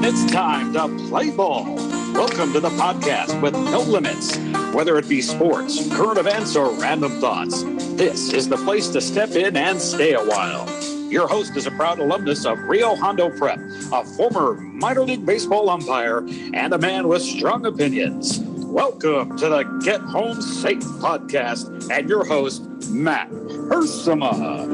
It's time to play ball. Welcome to the podcast with no limits. Whether it be sports, current events, or random thoughts, this is the place to step in and stay a while. Your host is a proud alumnus of Rio Hondo Prep, a former minor league baseball umpire, and a man with strong opinions. Welcome to the Get Home Safe podcast and your host, Matt Hersema.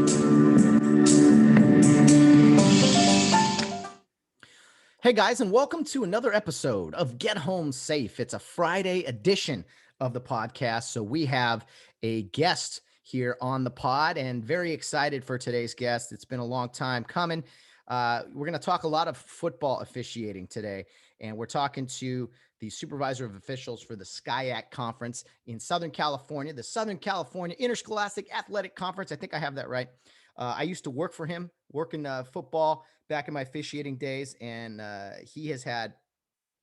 Hey guys, and welcome to another episode of Get Home Safe. It's a Friday edition of the podcast. So we have a guest here on the pod and very excited for today's guest. It's been a long time coming. We're going to talk a lot of football officiating today, and we're talking to the Supervisor of Officials for the SCIAC conference in Southern California, the Southern California Interscholastic Athletic Conference. I think I have that right. I used to work for him, working football back in my officiating days, and he has had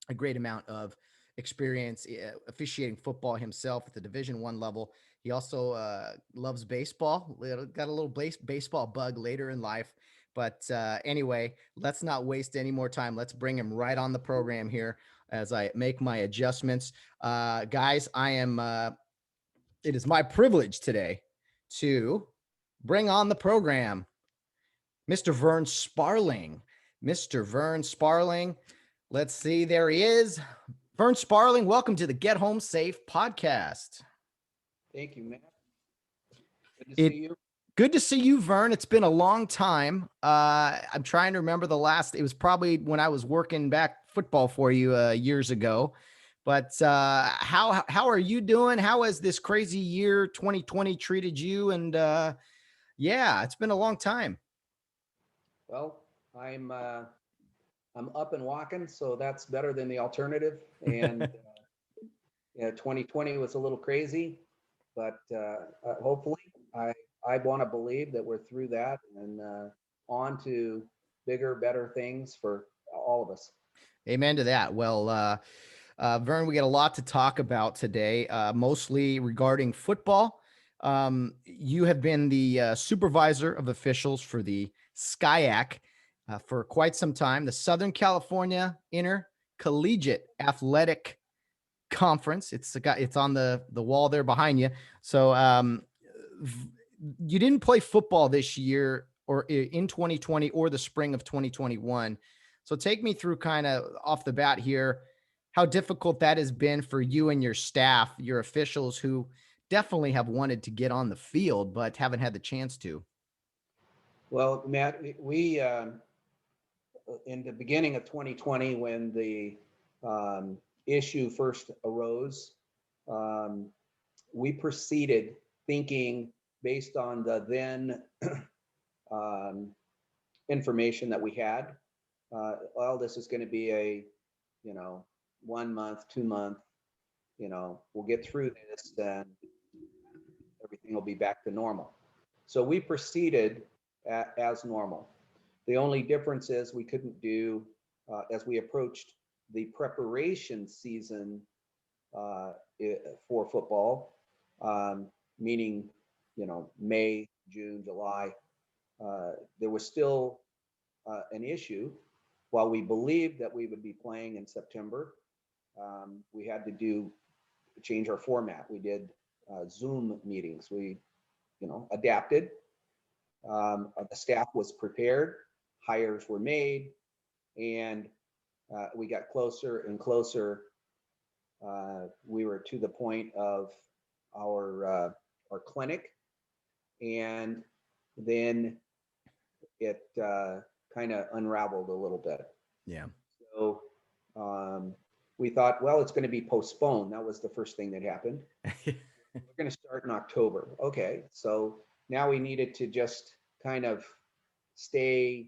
a great amount of experience officiating football himself at the Division I level. He also loves baseball, got a little baseball bug later in life. But anyway, let's not waste any more time. Let's bring him right on the program here as I make my adjustments. Guys, it is my privilege today to bring on the program Mr. Vern Sparling. Mr. Vern Sparling. Let's see. There he is. Vern Sparling, welcome to the Get Home Safe podcast. Thank you, Matt. Good to see you. Good to see you, Vern. It's been a long time. I'm trying to remember it was probably when I was working back football for you years ago. But how are you doing? How has this crazy year 2020 treated you? And yeah, it's been a long time. Well, I'm up and walking, so that's better than the alternative. And 2020 was a little crazy, but hopefully, I want to believe that we're through that and on to bigger, better things for all of us. Amen to that. Well, Vern, we got a lot to talk about today, mostly regarding football. You have been the Supervisor of Officials for the SCIAC for quite some time, the Southern California Intercollegiate Athletic Conference. It's on the wall there behind you. So you didn't play football this year or in 2020 or the spring of 2021. So take me through kind of off the bat here, how difficult that has been for you and your staff, your officials who definitely have wanted to get on the field, but haven't had the chance to. Well, Matt, we in the beginning of 2020, when the issue first arose, we proceeded thinking based on the then information that we had. Well, this is going to be a, 1 month, 2 month, we'll get through this and everything will be back to normal. So we proceeded as normal. The only difference is we couldn't do, as we approached the preparation season for football, meaning, May, June, July, there was still an issue. While we believed that we would be playing in September, we had to change our format. We did Zoom meetings. We, adapted. The staff was prepared, hires were made, and we got closer and closer. We were to the point of our clinic, and then it kind of unraveled a little bit. Yeah. So we thought, well, it's going to be postponed. That was the first thing that happened. We're going to start in October. Okay. So now we needed to just kind of stay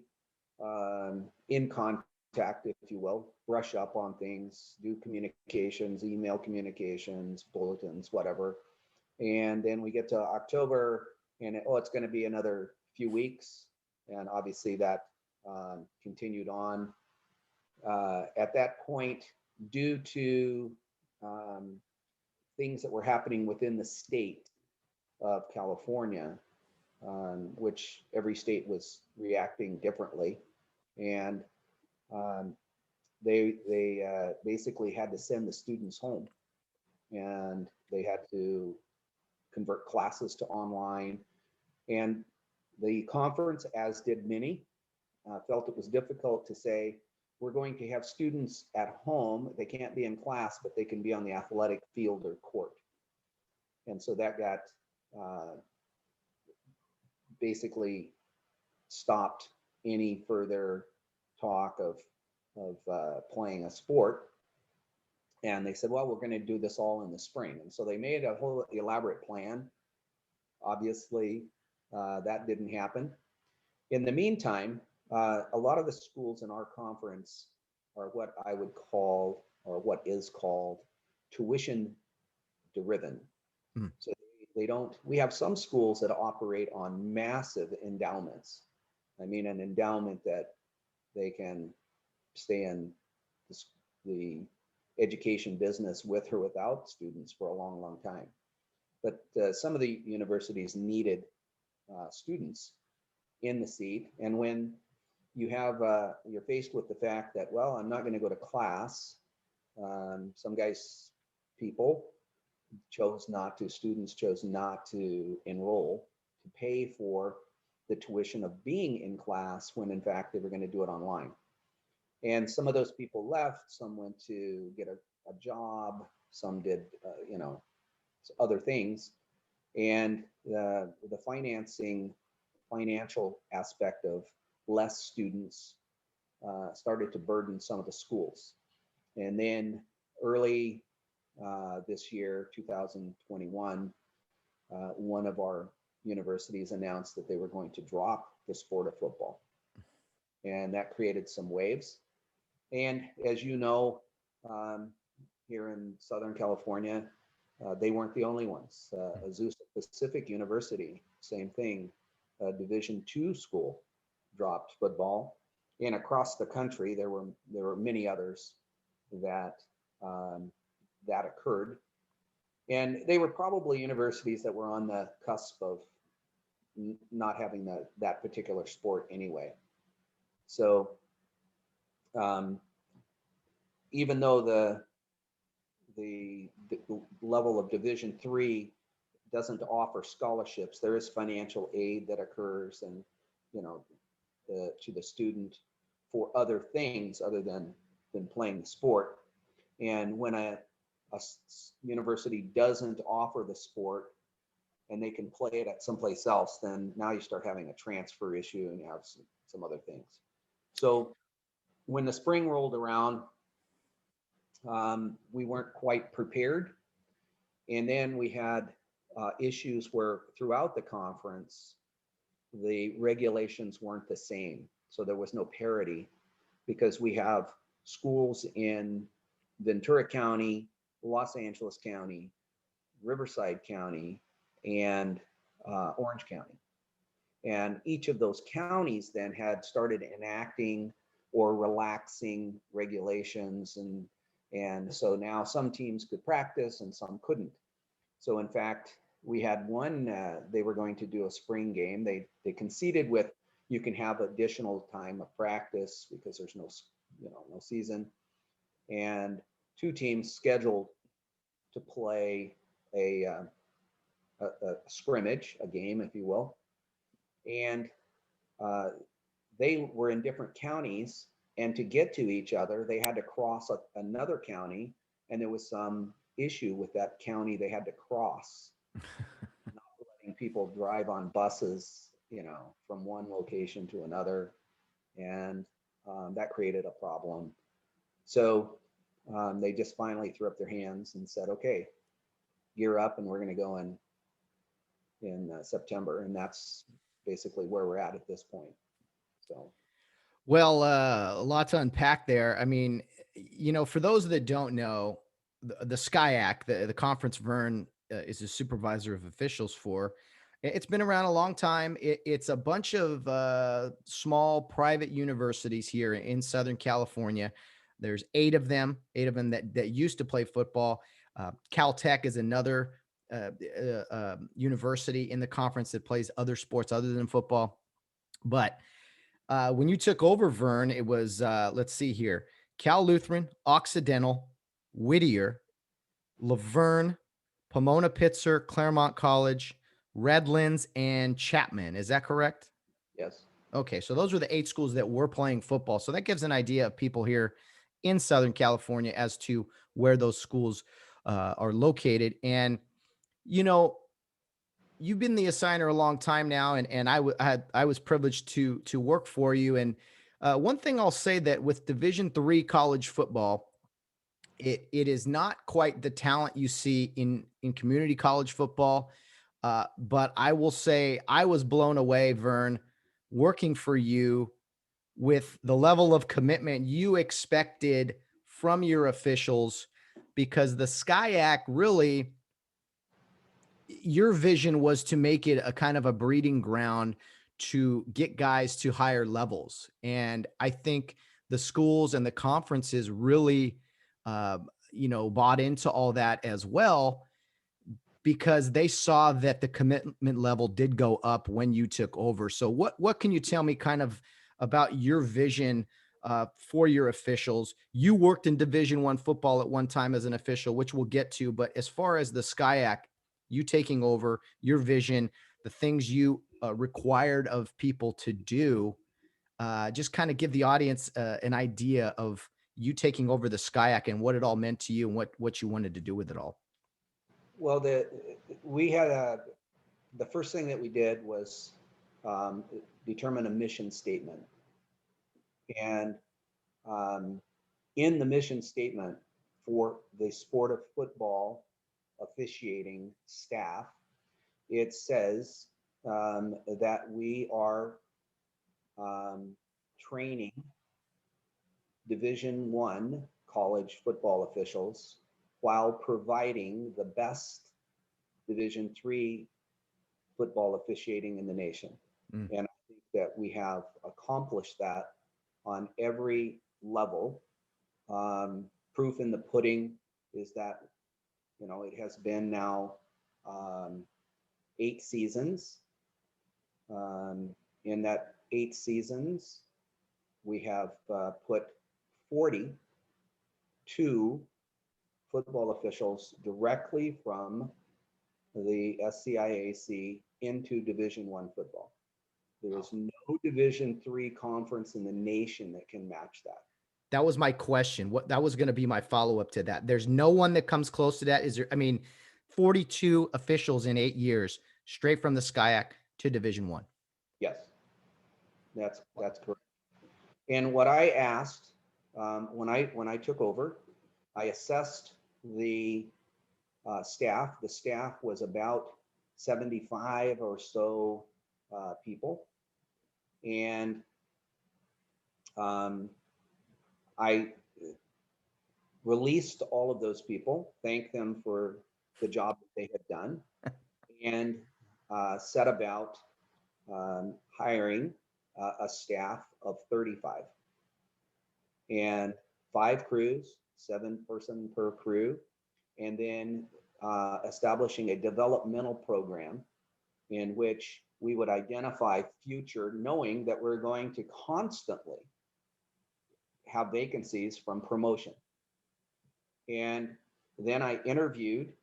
in contact, if you will, brush up on things, do communications, email communications, bulletins, whatever. And then we get to October and it's going to be another few weeks. And obviously that continued on. At that point, due to things that were happening within the state of California, which every state was reacting differently. And um, they basically had to send the students home, and they had to convert classes to online. And the conference, as did many, felt it was difficult to say, we're going to have students at home. They can't be in class, but they can be on the athletic field or court. And so that got basically stopped any further talk of playing a sport. And they said, well, we're going to do this all in the spring. And so they made a whole elaborate plan. Obviously, that didn't happen. In the meantime, a lot of the schools in our conference are what I would call, or what is called, tuition driven. Mm. So they don't, we have some schools that operate on massive endowments. I mean, an endowment that they can stay in the education business with or without students for a long, long time. But some of the universities needed students in the seat. And when you have, you're faced with the fact that, well, I'm not going to go to class. Some people chose not to, students chose not to enroll, to pay for the tuition of being in class when in fact they were going to do it online. And some of those people left, some went to get a job, some did, other things. And the financial aspect of less students started to burden some of the schools. And then early this year, 2021, one of our universities announced that they were going to drop the sport of football. And that created some waves. And as you know, here in Southern California, they weren't the only ones. Azusa Pacific University, same thing, Division II school dropped football. And across the country, there were many others that that occurred. And they were probably universities that were on the cusp of not having that particular sport anyway. So even though the level of Division III doesn't offer scholarships, there is financial aid that occurs, and to the student for other things other than playing the sport. And when a university doesn't offer the sport and they can play it at someplace else, then now you start having a transfer issue and you have some other things. So when the spring rolled around, we weren't quite prepared. And then we had issues where throughout the conference, the regulations weren't the same. So there was no parity, because we have schools in Ventura County, Los Angeles County, Riverside County, and Orange County. And each of those counties then had started enacting or relaxing regulations. And so now some teams could practice and some couldn't. So in fact, we had one, they were going to do a spring game. They conceded with, you can have additional time of practice because there's no season. And two teams scheduled to play a scrimmage, a game, if you will. And they were in different counties, and to get to each other, they had to cross another county, and there was some issue with that county they had to cross. Not letting people drive on buses, from one location to another, and that created a problem. So they just finally threw up their hands and said, okay, gear up, and we're going to go in September. And that's basically where we're at this point. So. Well, a lot to unpack there. I mean, for those that don't know, the SCIAC, the conference Vern is a supervisor of officials for, it's been around a long time. It's a bunch of small private universities here in Southern California. There's eight of them that used to play football. Caltech is another university in the conference that plays other sports other than football. But when you took over, Vern, it was, let's see here, Cal Lutheran, Occidental, Whittier, Laverne, Pomona Pitzer, Claremont College, Redlands, and Chapman. Is that correct? Yes. Okay, so those were the 8 schools that were playing football. So that gives an idea of people here in Southern California as to where those schools are located. And, you know, you've been the assigner a long time now, and I was privileged to work for you. And one thing I'll say that with Division III college football, it is not quite the talent you see in community college football. But I will say I was blown away, Vern, working for you with the level of commitment you expected from your officials, because the SCIAC really, your vision was to make it a kind of a breeding ground to get guys to higher levels. And I think the schools and the conferences really, uh, bought into all that as well, because they saw that the commitment level did go up when you took over. So what can you tell me kind of about your vision for your officials? You worked in Division I football at one time as an official, which we'll get to, but as far as the SCIAC, you taking over, your vision, the things you required of people to do, just kind of give the audience an idea of you taking over the SCIAC and what it all meant to you and what you wanted to do with it all. Well, we had the first thing that we did was determine a mission statement. And in the mission statement for the sport of football officiating staff, it says that we are training Division I college football officials while providing the best Division III football officiating in the nation. Mm. And I think that we have accomplished that on every level. Proof in the pudding is that, it has been now 8 seasons. In that 8 seasons, we have put 42 football officials directly from the SCIAC into Division I football. There is no Division III conference in the nation that can match that. That was my question. That was going to be my follow-up to that. There's no one that comes close to that. Is there? I mean, 42 officials in 8 years, straight from the SCIAC to Division I. Yes, that's correct. And what I asked when I took over, I assessed the staff. The staff was about 75 or so people, and I released all of those people, thanked them for the job that they had done, and set about hiring a staff of 35 and 5 crews, 7-person per crew, and then establishing a developmental program in which we would identify future, knowing that we're going to constantly have vacancies from promotion. And then I interviewed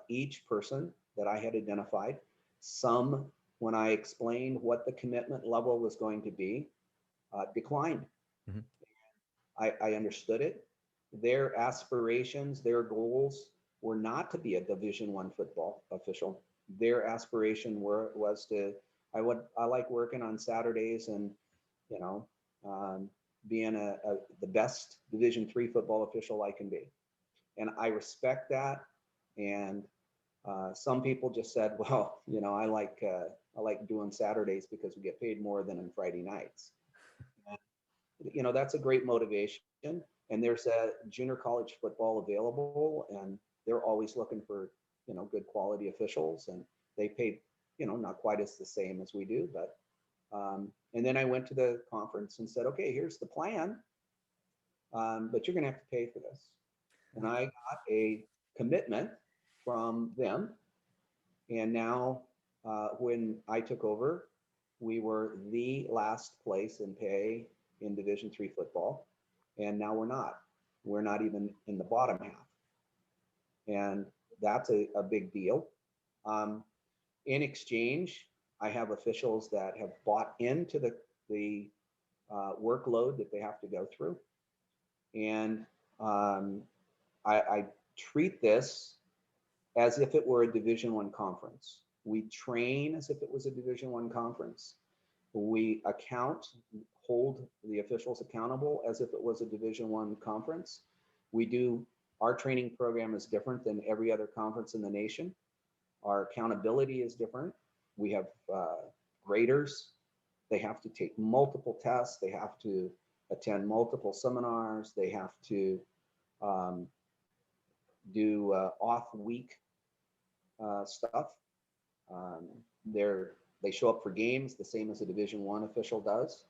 each person that I had identified. Some, when I explained what the commitment level was going to be, declined. Mm-hmm. I understood it. Their aspirations, their goals were not to be a Division I football official. Their aspiration was to, I like working on Saturdays and, being the best Division III football official I can be. And I respect that. And some people just said, well, I like doing Saturdays because we get paid more than on Friday nights. And, that's a great motivation. And there's a junior college football available, and they're always looking for, good quality officials, and they pay, not quite as the same as we do, but and then I went to the conference and said, okay, here's the plan, but you're going to have to pay for this. And I got a commitment from them. And now, when I took over, we were the last place in pay in Division III football, and now we're not. We're not even in the bottom half, and that's a big deal. In exchange, I have officials that have bought into the workload that they have to go through, and I treat this as if it were a Division I conference. We train as if it was a Division I conference. We hold the officials accountable as if it was a Division I conference. Our training program is different than every other conference in the nation. Our accountability is different. We have graders. They have to take multiple tests. They have to attend multiple seminars. They have to do off-week stuff. They show up for games the same as a Division I official does.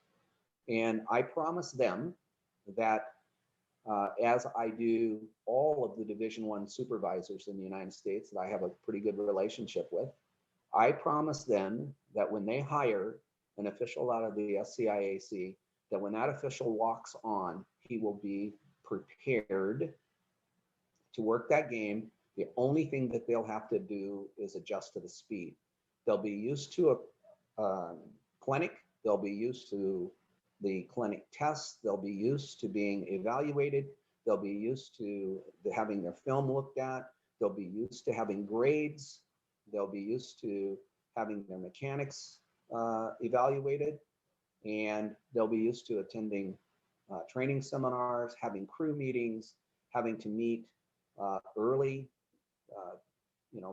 And I promise them that as I do all of the Division I supervisors in the United States that I have a pretty good relationship with, I promise them that when they hire an official out of the SCIAC, that when that official walks on, he will be prepared to work that game. The only thing that they'll have to do is adjust to the speed. They'll be used to a clinic. They'll be used to the clinic tests. They'll be used to being evaluated. They'll be used to having their film looked at. They'll be used to having grades. They'll be used to having their mechanics evaluated. And they'll be used to attending training seminars, having crew meetings, having to meet early,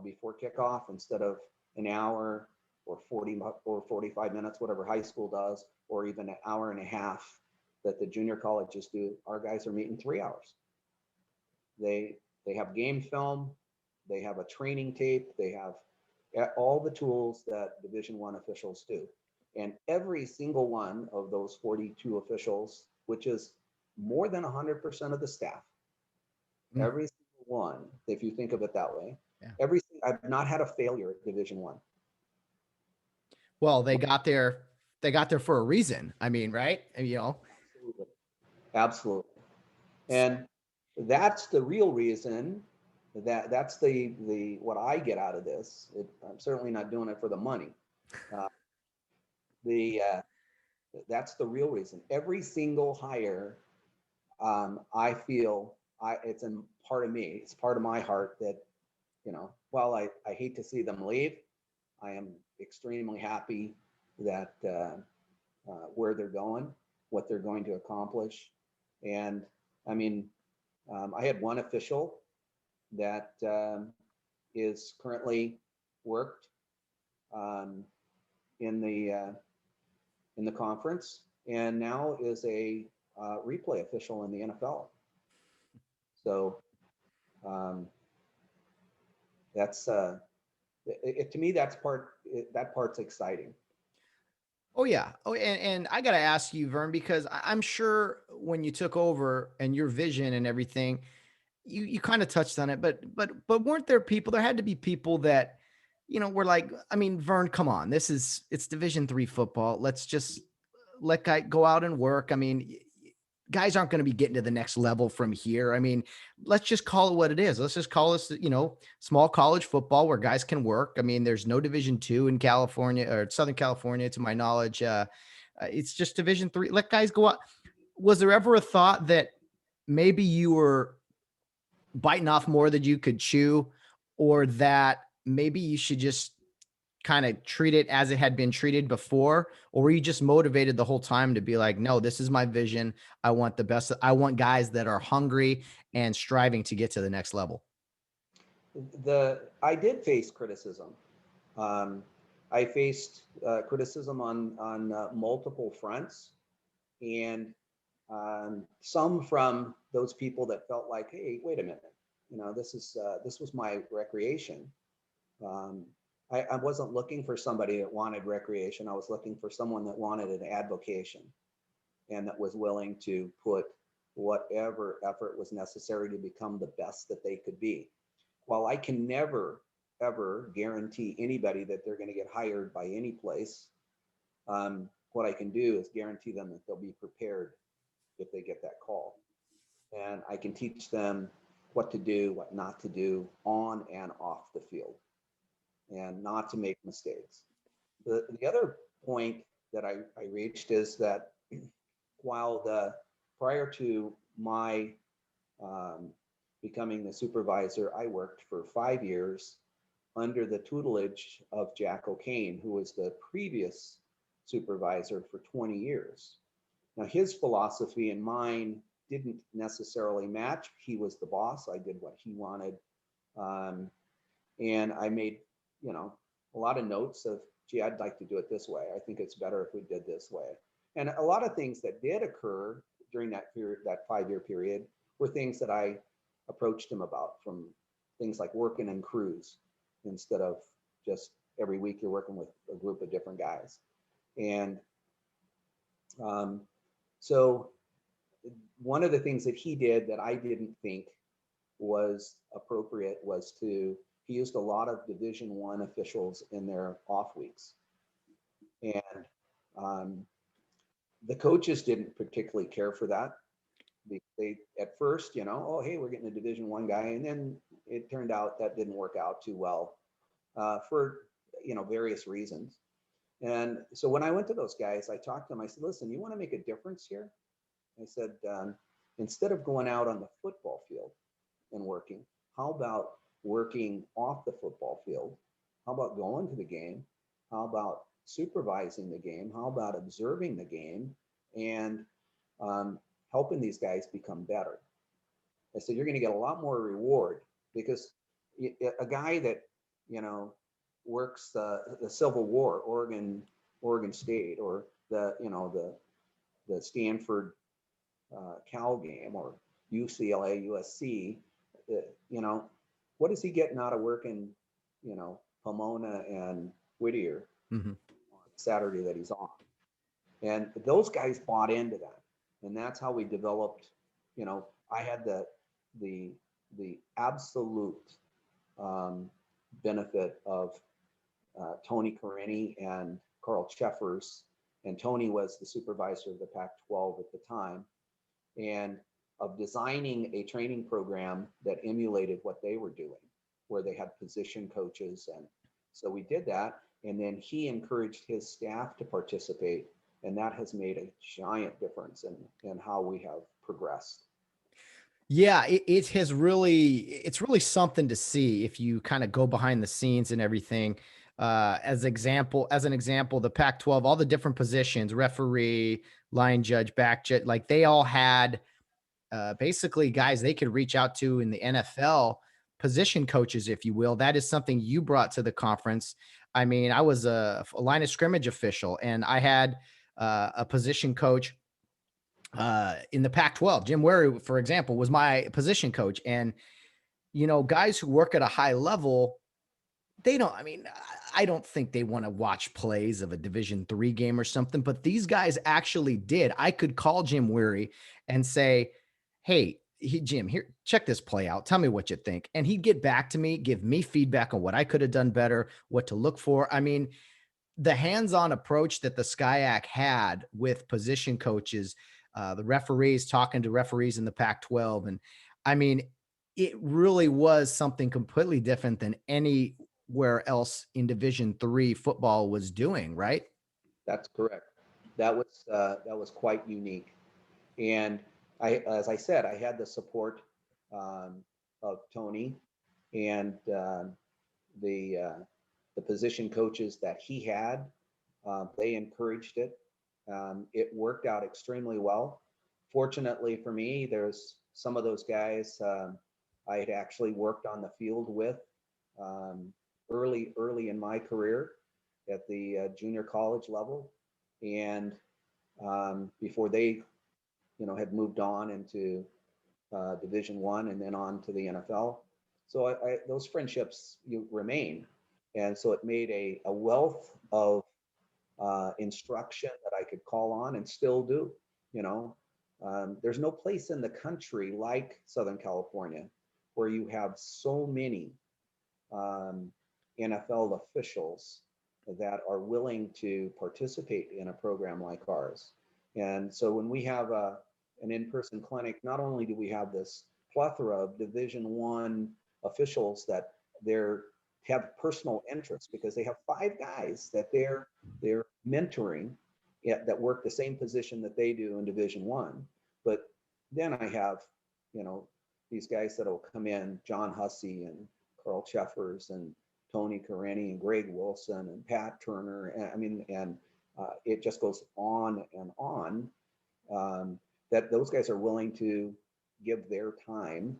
before kickoff instead of an hour or 40 or 45 minutes, whatever high school does, or even an hour and a half that the junior colleges do. Our guys are meeting 3 hours. They have game film, they have a training tape, they have all the tools that Division I officials do. And every single one of those 42 officials, which is more than 100% of the staff, every single one, if you think of it that way, I've not had a failure at Division I. Well, they got there for a reason. I mean, right? Absolutely. And that's the real reason that's the what I get out of this. I'm certainly not doing it for the money. That's the real reason. Every single hire, I feel it's a part of me. It's part of my heart that, while I hate to see them leave, I am extremely happy that where they're going, what they're going to accomplish. And I mean, I had one official that is currently worked in the conference, and now is a replay official in the NFL. So that's to me, that part's exciting. Oh yeah. Oh, and I got to ask you, Vern, because I'm sure when you took over and your vision and everything, you kind of touched on it, but weren't there people? There had to be people that, were like, I mean, Vern, come on, it's Division III football. Let's just let guy go out and work. I mean, guys aren't going to be getting to the next level from here. I mean, let's just call it what it is. Let's just call this, small college football where guys can work. I mean, there's no Division II in California or Southern California, to my knowledge. It's just Division III. Let guys go out. Was there ever a thought that maybe you were biting off more than you could chew, or that maybe you should just kind of treat it as it had been treated before? Or were you just motivated the whole time to be like, no, this is my vision. I want the best. I want guys that are hungry and striving to get to the next level? I did face criticism. I faced criticism on multiple fronts, and some from those people that felt like, hey, wait a minute, this was my recreation. I wasn't looking for somebody that wanted recreation. I was looking for someone that wanted an advocation and that was willing to put whatever effort was necessary to become the best that they could be. while I can never, ever guarantee anybody that they're going to get hired by any place, what I can do is guarantee them that they'll be prepared if they get that call. And I can teach them what to do, what not to do on and off the field, and not to make mistakes. The other point that I reached is that while prior to my becoming the supervisor, I worked for 5 years under the tutelage of Jack O'Kane, who was the previous supervisor for 20 years. Now, his philosophy and mine didn't necessarily match. He was the boss. I did what he wanted. And I made, a lot of notes of, gee, I'd like to do it this way. I think it's better if we did this way. And a lot of things that did occur during that period, that 5-year period, were things that I approached him about, from things like working in crews instead of just every week you're working with a group of different guys. And so one of the things that he did that I didn't think was appropriate was he used a lot of Division I officials in their off weeks. And the coaches didn't particularly care for that. They at first, oh, hey, we're getting a Division I guy. And then it turned out that didn't work out too well for, various reasons. And so when I went to those guys, I talked to them. I said, listen, you want to make a difference here? I said, instead of going out on the football field and working, how about working off the football field? How about going to the game? How about supervising the game? How about observing the game and helping these guys become better? I said, you're going to get a lot more reward, because a guy that, works the Civil War, Oregon State, or the Stanford Cal game, or UCLA, USC, what is he getting out of working, Pomona and Whittier on Saturday that he's on? And those guys bought into that. And that's how we developed, I had the absolute benefit of Tony Carini and Carl Cheffers. And Tony was the supervisor of the Pac-12 at the time, and of designing a training program that emulated what they were doing, where they had position coaches. And so we did that. And then he encouraged his staff to participate. And that has made a giant difference in how we have progressed. Yeah, it's really something to see if you kind of go behind the scenes and everything. As an example, the Pac-12, all the different positions, referee, line judge, back judge, like they all had basically guys they could reach out to in the NFL, position coaches, if you will. That is something you brought to the conference. I mean, I was a line of scrimmage official, and I had a position coach in the Pac-12. Jim Wary, for example, was my position coach. And, guys who work at a high level, I don't think they want to watch plays of a Division III game or something, but these guys actually did. I could call Jim Wary and say, hey, Jim, here, check this play out. Tell me what you think. And he'd get back to me, give me feedback on what I could have done better, what to look for. I mean, the hands-on approach that the SCIAC had with position coaches, the referees talking to referees in the Pac-12. And I mean, it really was something completely different than anywhere else in Division III football was doing, right? That's correct. That was quite unique. And as I said, I had the support of Tony and the position coaches that he had. They encouraged it. It worked out extremely well. Fortunately for me, there's some of those guys I had actually worked on the field with early in my career at the junior college level, and before they, had moved on into Division I and then on to the NFL. So those friendships remain, and so it made a wealth of instruction that I could call on and still do. There's no place in the country like Southern California where you have so many NFL officials that are willing to participate in a program like ours. And so when we have an in-person clinic, not only do we have this plethora of Division I officials that have personal interests because they have 5 guys that they're mentoring that work the same position that they do in Division I. But then I have, these guys that will come in, John Hussey and Carl Cheffers and Tony Careni and Greg Wilson and Pat Turner. And it just goes on and on, that those guys are willing to give their time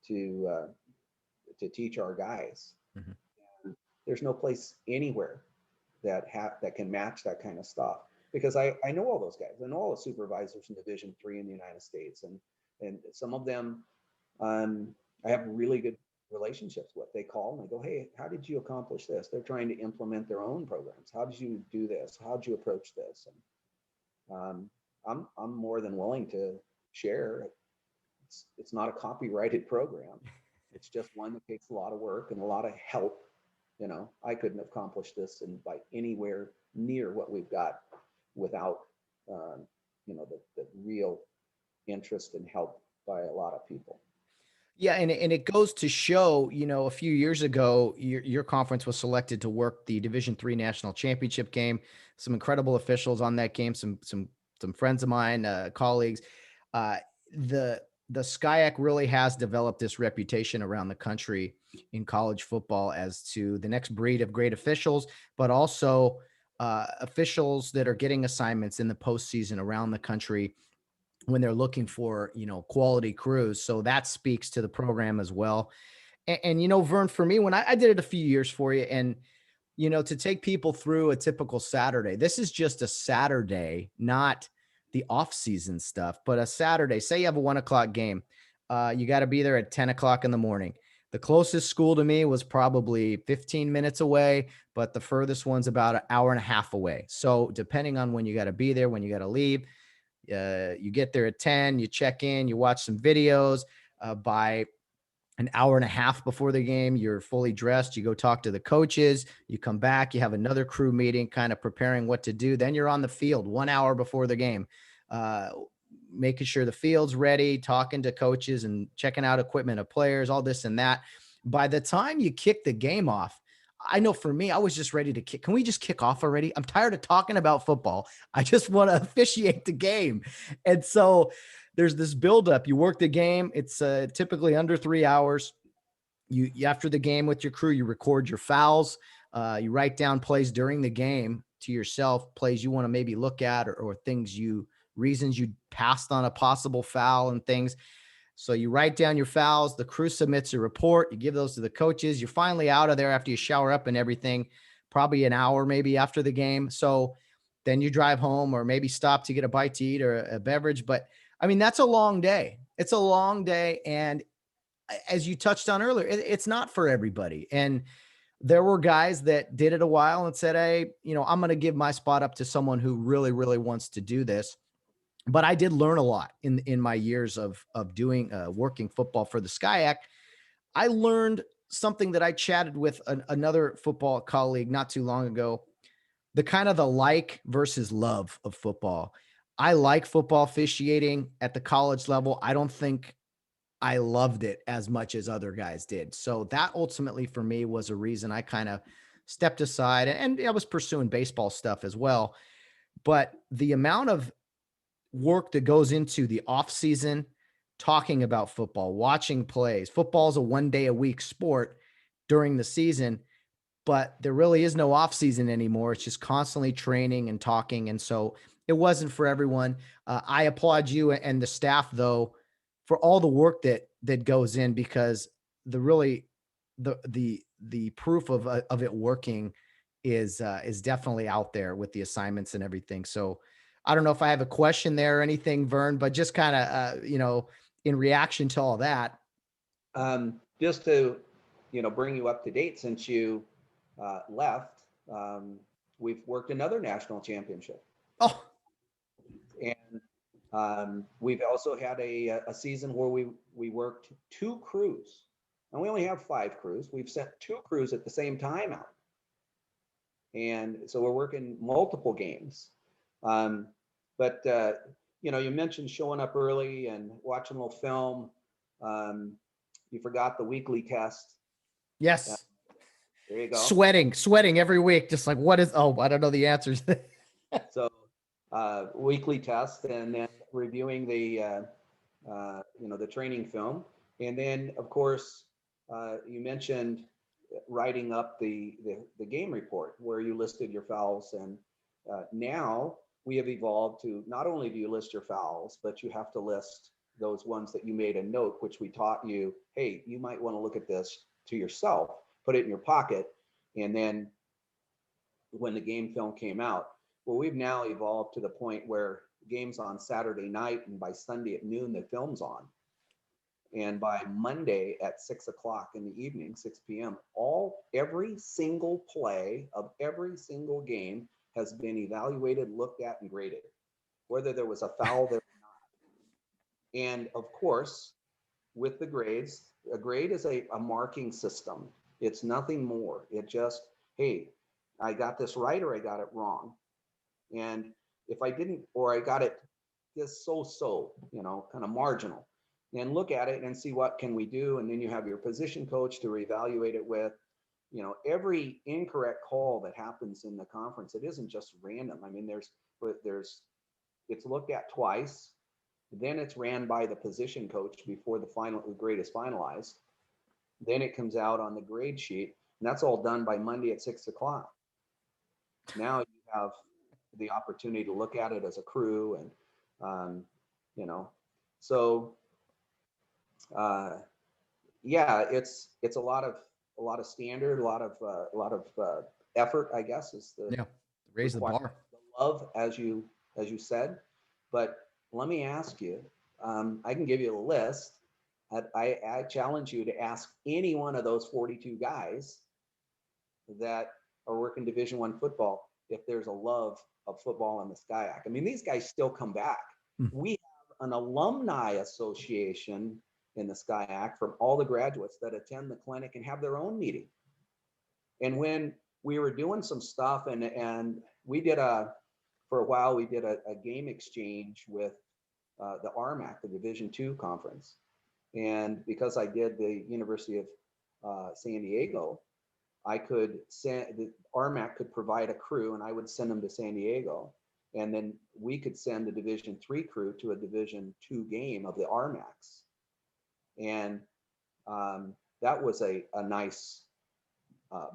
to teach our guys. Mm-hmm. There's no place anywhere that can match that kind of stuff, because I know all those guys. I know all the supervisors in Division III in the United States, and some of them I have really good relationships with. They call and they go, "Hey, how did you accomplish this?" They're trying to implement their own programs. How did you do this? How did you approach this? And I'm more than willing to share. It's not a copyrighted program. It's just one that takes a lot of work and a lot of help. I couldn't accomplish this by anywhere near what we've got without the real interest and help by a lot of people. Yeah, and it goes to show, a few years ago, your conference was selected to work the Division III National Championship game. Some incredible officials on that game, some friends of mine, colleagues. The SCIAC really has developed this reputation around the country in college football as to the next breed of great officials, but also officials that are getting assignments in the postseason around the country when they're looking for, quality crews. So that speaks to the program as well. And Vern, for me, when I did it a few years for you, and, to take people through a typical Saturday, this is just a Saturday, not the off-season stuff, but a Saturday. Say you have a 1:00 game. You got to be there at 10:00 in the morning. The closest school to me was probably 15 minutes away, but the furthest one's about an hour and a half away. So depending on when you got to be there, when you got to leave, you get there at 10, you check in, you watch some videos. By an hour and a half before the game, you're fully dressed. You go talk to the coaches. You come back. You have another crew meeting, kind of preparing what to do. Then you're on the field 1 hour before the game, making sure the field's ready, talking to coaches and checking out equipment of players, all this and that. By the time you kick the game off, I know for me, I was just ready to kick. Can we just kick off already? I'm tired of talking about football. I just want to officiate the game. And so there's this buildup. You work the game. It's typically under 3 hours. You after the game with your crew, you record your fouls. You write down plays during the game to yourself, plays you want to maybe look at, or reasons you passed on a possible foul and things. So you write down your fouls. The crew submits a report. You give those to the coaches. You're finally out of there after you shower up and everything, probably an hour maybe after the game. So then you drive home or maybe stop to get a bite to eat or a beverage. But that's a long day. It's a long day. And as you touched on earlier, it's not for everybody. And there were guys that did it a while and said, "Hey, I'm going to give my spot up to someone who really, really wants to do this." But I did learn a lot in my years of doing working football for the SCIAC. I learned something that I chatted with another football colleague not too long ago, the kind of the like versus love of football. I like football officiating at the college level. I don't think I loved it as much as other guys did. So that ultimately for me was a reason I kind of stepped aside, and I was pursuing baseball stuff as well. But the amount of work that goes into the off season, talking about football, watching plays. Football is a 1 day a week sport during the season, but there really is no off season anymore. It's just constantly training and talking. And so it wasn't for everyone. I applaud you and the staff though, for all the work that goes in, because the proof of it working is definitely out there with the assignments and everything. So I don't know if I have a question there or anything, Vern, but just kind of, in reaction to all that. Just to, bring you up to date since you left, we've worked another national championship. Oh, And We've also had a season where we worked 2 crews, and we only have 5 crews. We've sent 2 crews at the same time out. And so we're working multiple games. But you mentioned showing up early and watching a little film. You forgot the weekly test. Yes. There you go. Sweating every week. Just like, I don't know the answers. So weekly test, and then reviewing the training film. And then, of course, you mentioned writing up the game report where you listed your fouls. And now we have evolved to not only do you list your fouls, but you have to list those ones that you made a note, which we taught you, hey, you might want to look at this to yourself, put it in your pocket. And then when the game film came out, well, we've now evolved to the point where games on Saturday night, and by Sunday at noon, the film's on. And by Monday at 6 o'clock in the evening, 6 p.m., every single play of every single game has been evaluated, looked at, and graded, whether there was a foul there or not. And of course, with the grades, a grade is a marking system. It's nothing more. It just, hey, I got this right or I got it wrong. And if I didn't, or I got it just so, kind of marginal, and look at it and see what can we do. And then you have your position coach to reevaluate it with. Every incorrect call that happens in the conference, it isn't just random. I mean, it's looked at twice, then it's ran by the position coach before the grade is finalized. Then it comes out on the grade sheet, and that's all done by Monday at 6 o'clock. Now you have the opportunity to look at it as a crew, and so it's a lot of standard, a lot of effort, I guess, is the raise the bar, the love, as you said. But let me ask you, I can give you a list. I challenge you to ask any one of those 42 guys that are working Division I football if there's a love of football in the SCIAC. I mean, these guys still come back. We have an alumni association in the SCIAC from all the graduates that attend the clinic and have their own meeting. And when we were doing some stuff, and we did for a while, we did a game exchange with the RMAC, the Division II conference. And because I did the University of San Diego, I could send, the RMAC could provide a crew, and I would send them to San Diego. And then we could send a Division III crew to a Division II game of the RMACs. And that was a nice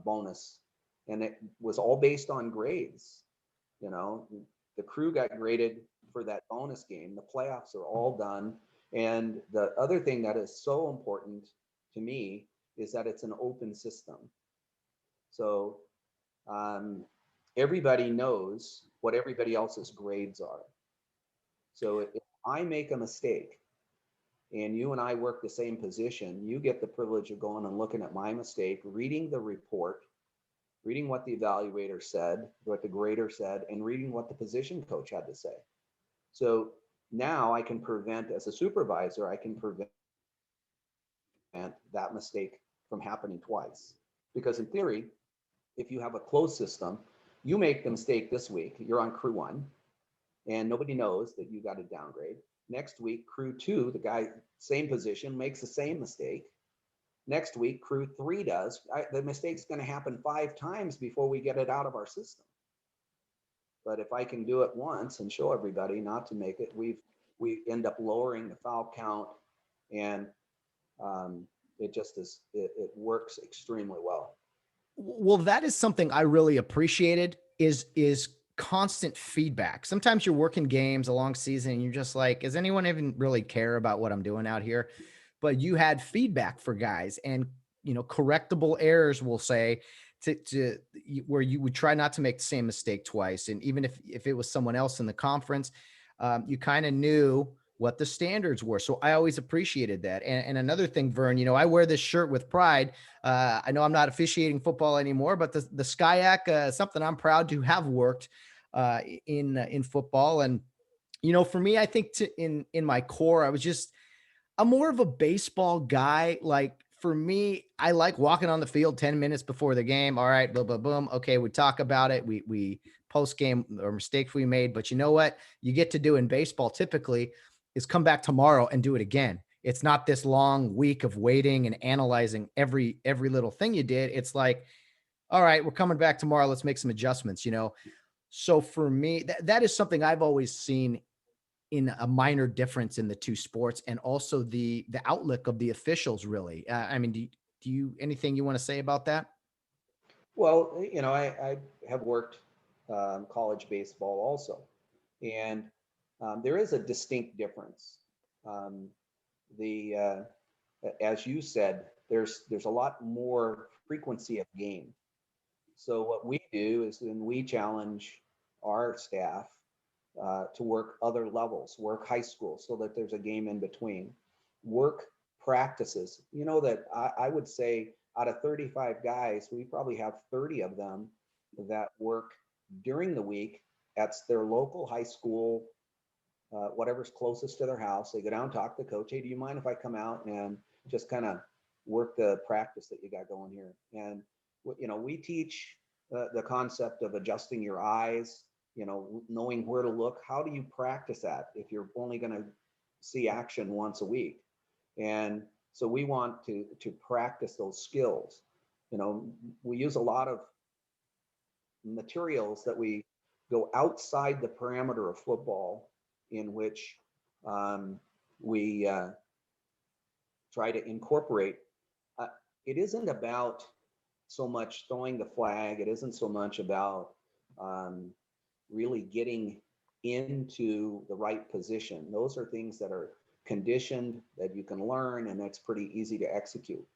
bonus. And it was all based on grades. The crew got graded for that bonus game. The playoffs are all done. And the other thing that is so important to me is that it's an open system. So everybody knows what everybody else's grades are. So if I make a mistake and you and I work the same position, you get the privilege of going and looking at my mistake, reading the report, reading what the evaluator said, what the grader said, and reading what the position coach had to say. So now I can prevent, as a supervisor, I can prevent that mistake from happening twice. Because in theory, if you have a closed system, you make the mistake this week, you're on crew 1, and nobody knows that you got a downgrade. Next week, crew 2, the guy, same position, makes the same mistake. Next week, crew 3 does. The mistake's going to happen 5 times before we get it out of our system. But if I can do it once and show everybody not to make it, we end up lowering the foul count, and it just is, it works extremely well. Well, that is something I really appreciated is constant feedback. Sometimes you're working games a long season and you're just like, does anyone even really care about what I'm doing out here? But you had feedback for guys, and correctable errors, we'll say, to where you would try not to make the same mistake twice. And even if it was someone else in the conference, you kind of knew what the standards were. So I always appreciated that. And another thing, Vern, I wear this shirt with pride. I know I'm not officiating football anymore, but the SCIAC, something I'm proud to have worked in football. And For me, I think in my core, I'm more of a baseball guy. Like for me, I like walking on the field 10 minutes before the game. All right, boom, boom, boom. Okay, we talk about it. We post game or mistakes we made. But you know what? You get to do in baseball typically is come back tomorrow and do it again. It's not this long week of waiting and analyzing every little thing you did. It's like, all right, we're coming back tomorrow. Let's make some adjustments. So for me, that is something I've always seen in a minor difference in the two sports, and also the outlook of the officials really. I mean, do you anything you want to say about that? Well, I have worked college baseball also, and there is a distinct difference. Um, the As you said, there's a lot more frequency of game. So what we do is then we challenge our staff to work other levels, work high school so that there's a game in between, work practices. You know that I would say out of 35 guys, we probably have 30 of them that work during the week at their local high school, whatever's closest to their house. They go down, talk to the coach. Hey, do you mind if I come out and just kind of work the practice that you got going here? And we teach the concept of adjusting your eyes, knowing where to look. How do you practice that if you're only going to see action once a week? And so we want to practice those skills. We use a lot of materials that we go outside the parameter of football, in which we try to incorporate. Uh, it isn't about so much throwing the flag. It isn't so much about um, really getting into the right position. Those are things that are conditioned, that you can learn, and that's pretty easy to execute.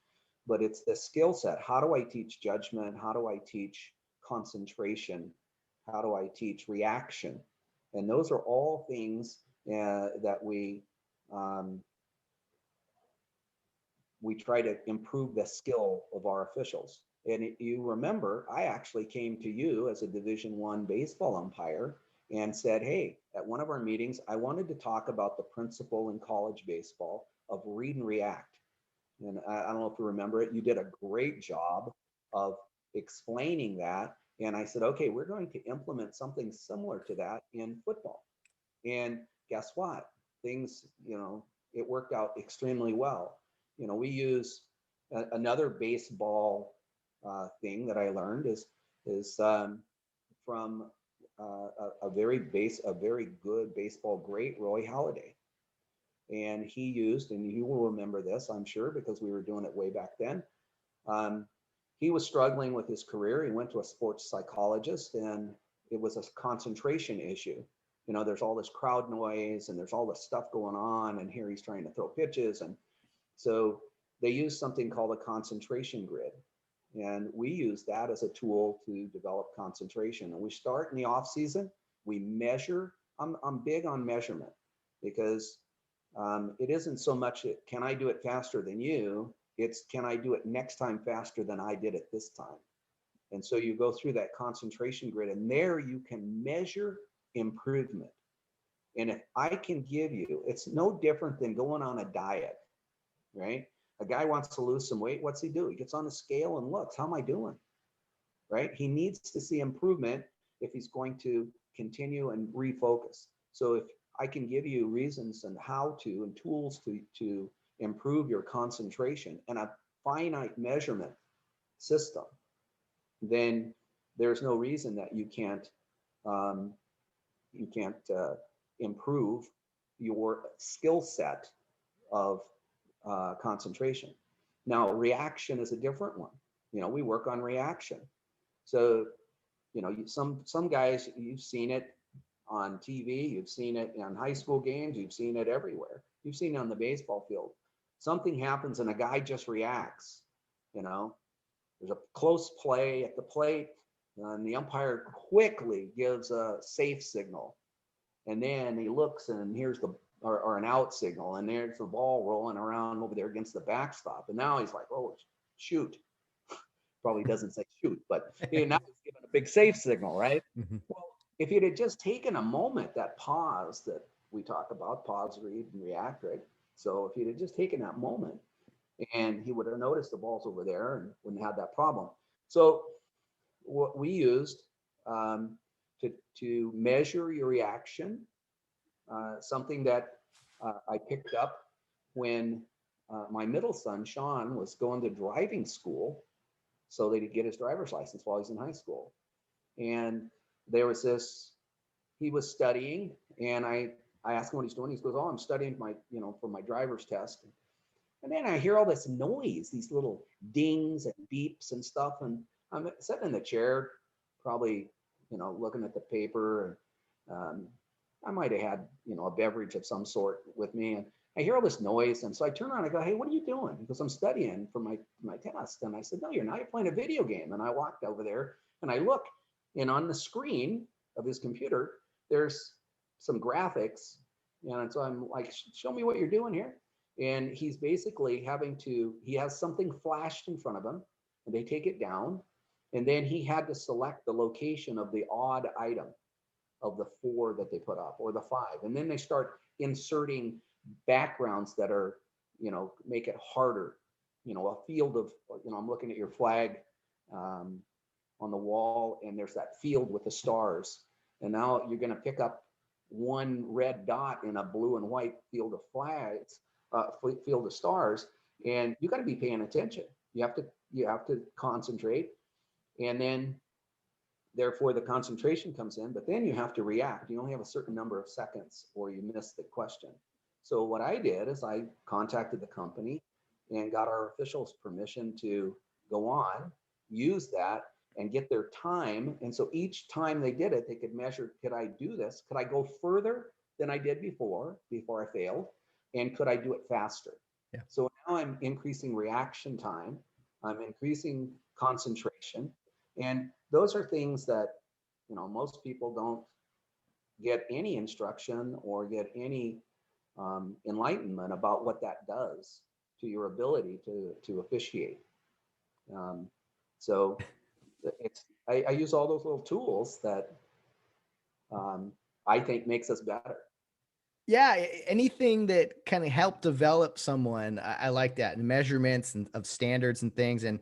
But it's the skill set. How do I teach judgment? How do I teach concentration? How do I teach reaction? And those are all things that um, we try to improve the skill of our officials. And you remember, I actually came to you as a Division I baseball umpire and said, hey, at one of our meetings, I wanted to talk about the principle in college baseball of read and react. And I don't know if you remember it. You did a great job of explaining that. And I said, okay, we're going to implement something similar to that in football. And guess what? Things, it worked out extremely well. We use another baseball thing that I learned is from a very good baseball great, Roy Halladay. And he used, and you will remember this, I'm sure, because we were doing it way back then. Um, he was struggling with his career. He went to a sports psychologist, and it was a concentration issue. There's all this crowd noise and there's all this stuff going on, and here he's trying to throw pitches. And so they use something called a concentration grid. And we use that as a tool to develop concentration. And we start in the off season. We measure. I'm big on measurement, because it isn't so much can I do it faster than you? It's can I do it next time faster than I did it this time? And so you go through that concentration grid, and there you can measure improvement. And if I can give you, it's no different than going on a diet, right? A guy wants to lose some weight. What's he do? He gets on the scale and looks, how am I doing? Right? He needs to see improvement if he's going to continue and refocus. So if I can give you reasons and how to and tools to improve your concentration and a finite measurement system, then there's no reason that um, you can't improve your skill set of concentration. Now, reaction is a different one. We work on reaction. So, some guys, you've seen it on TV, you've seen it on high school games, you've seen it everywhere. You've seen it on the baseball field. Something happens and a guy just reacts. There's a close play at the plate, and the umpire quickly gives a safe signal. And then he looks, and here's or an out signal, and there's the ball rolling around over there against the backstop. And now he's like, oh, shoot. Probably doesn't say shoot, but now he's giving a big safe signal, right? Mhm. Well, if you'd have just taken a moment, that pause, that we talk about pause, read, and react, right? So if he'd have just taken that moment, and he would have noticed the ball's over there and wouldn't have that problem. So what we used um, to measure your reaction, something that I picked up when my middle son, Sean, was going to driving school so that he'd get his driver's license while he's in high school. And there was this, he was studying, and I asked him what he's doing. He goes, "Oh, I'm studying for my driver's test." And then I hear all this noise, these little dings and beeps and stuff. And I'm sitting in the chair, probably, looking at the paper. And I might have had, a beverage of some sort with me. And I hear all this noise. And so I turn around and I go, "Hey, what are you doing?" Because I'm studying for my test. And I said, "No, you're not. You're playing a video game." And I walked over there and I look, and on the screen of his computer, there's some graphics. And so I'm like, "Show me what you're doing here." And he's basically he has something flashed in front of him, and they take it down. And then he had to select the location of the odd item of the 4 that they put up, or the 5. And then they start inserting backgrounds that are, make it harder. A field of, I'm looking at your flag on the wall, and there's that field with the stars. And now you're going to pick up one red dot in a blue and white field of flags. Field of stars, and you got to be paying attention. You have to concentrate, and then therefore the concentration comes in. But then you have to react. You only have a certain number of seconds, or you miss the question. So what I did is I contacted the company and got our officials permission to go on, use that, and get their time. And so each time they did it, they could measure: could I do this? Could I go further than I did before I failed? And could I do it faster? Yeah. So now I'm increasing reaction time. I'm increasing concentration. And those are things that, most people don't get any instruction or get any enlightenment about what that does to your ability to officiate. So I use all those little tools that I think makes us better. Yeah, anything that kind of help develop someone, I like that. And measurements and of standards and things. And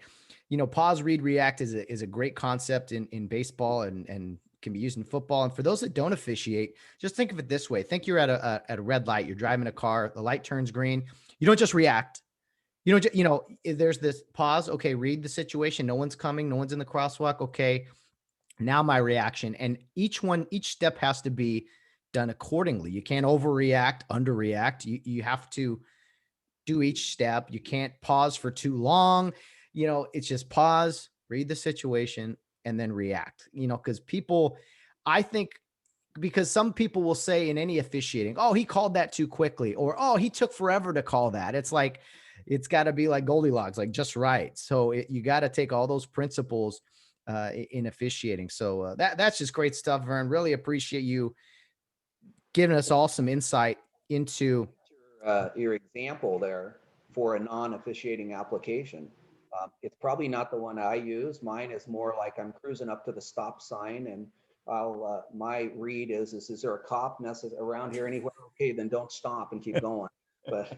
pause, read, react is a great concept in baseball and can be used in football. And for those that don't officiate, just think of it this way: think you're at a red light. You're driving a car. The light turns green. You don't just react. There's this pause. Okay, read the situation. No one's coming. No one's in the crosswalk. Okay, now my reaction. And each step has to be done accordingly. You can't overreact, underreact. You have to do each step. You can't pause for too long. It's just pause, read the situation, and then react. Because I think, because some people will say in any officiating, "Oh, he called that too quickly," or "Oh, he took forever to call that." It's like, it's got to be like Goldilocks, like just right. So you got to take all those principles in officiating. So that's just great stuff, Vern. Really appreciate you giving us all some insight into your example there for a non-officiating application. It's probably not the one I use. Mine is more like I'm cruising up to the stop sign, and my read is there a cop around here anywhere? Okay, then don't stop and keep going. But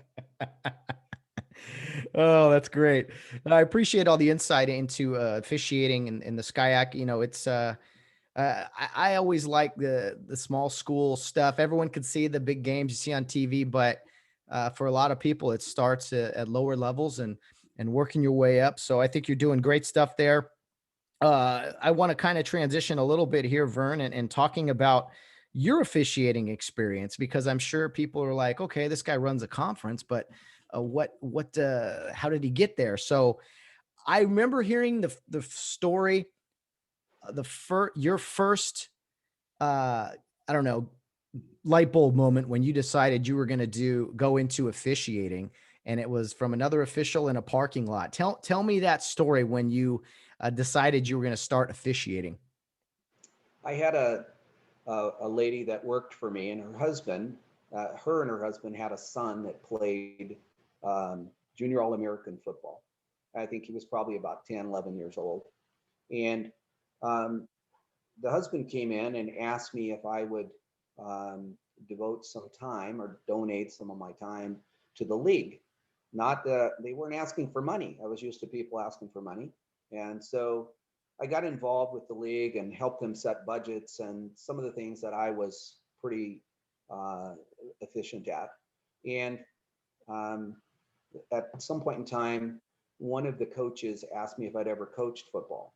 oh, that's great. I appreciate all the insight into officiating and the SCIAC. It's I always like the small school stuff. Everyone can see the big games you see on TV, but for a lot of people, it starts at lower levels and working your way up. So I think you're doing great stuff there. I want to kind of transition a little bit here, Vern, and talking about your officiating experience, because I'm sure people are like, "Okay, this guy runs a conference, but how did he get there?" So I remember hearing the story, your first, I don't know, light bulb moment when you decided you were going to go into officiating, and it was from another official in a parking lot. Tell me that story when you decided you were going to start officiating. I had a lady that worked for me, and her husband, her and her husband had a son that played junior All-American football. I think he was probably about 10, 11 years old. And the husband came in and asked me if I would devote some time or donate some of my time to the league. Not they weren't asking for money. I was used to people asking for money. And so I got involved with the league and helped them set budgets and some of the things that I was pretty uh, efficient at. And um, at some point in time, one of the coaches asked me if I'd ever coached football.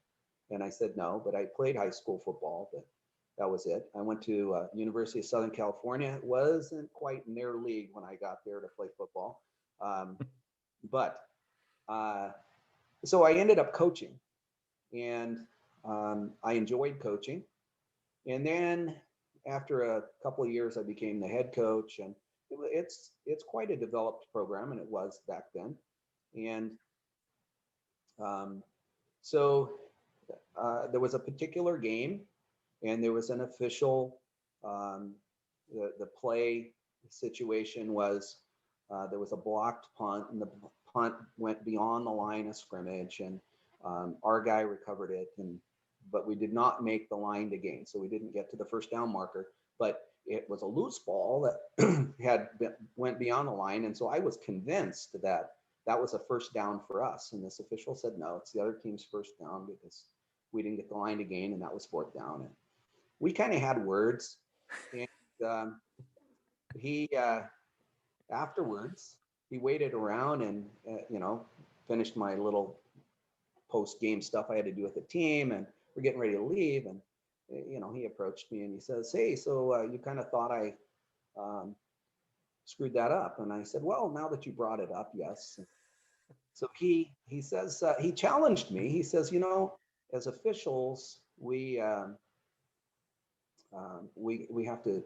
And I said no, but I played high school football, but that was it. I went to University of Southern California. It wasn't quite in their league when I got there to play football. Um, but so I ended up coaching, and I enjoyed coaching. And then after a couple of years, I became the head coach, and it's quite a developed program, and it was back then. And um, so there was a particular game, and there was an official. Um, the play situation was there was a blocked punt, and the punt went beyond the line of scrimmage, and our guy recovered it, but we did not make the line to gain, so we didn't get to the first down marker. But it was a loose ball that went beyond the line, and so I was convinced that that was a first down for us. And this official said, no, it's the other team's first down because we didn't get the line to gain, and that was fourth down. And we kind of had words, and he afterwards he waited around and finished my little post game stuff I had to do with the team, and we're getting ready to leave. And he approached me and he says, hey, so you kind of thought I screwed that up? And I said, well, now that you brought it up, yes. So he says he challenged me. He says, as officials, we have to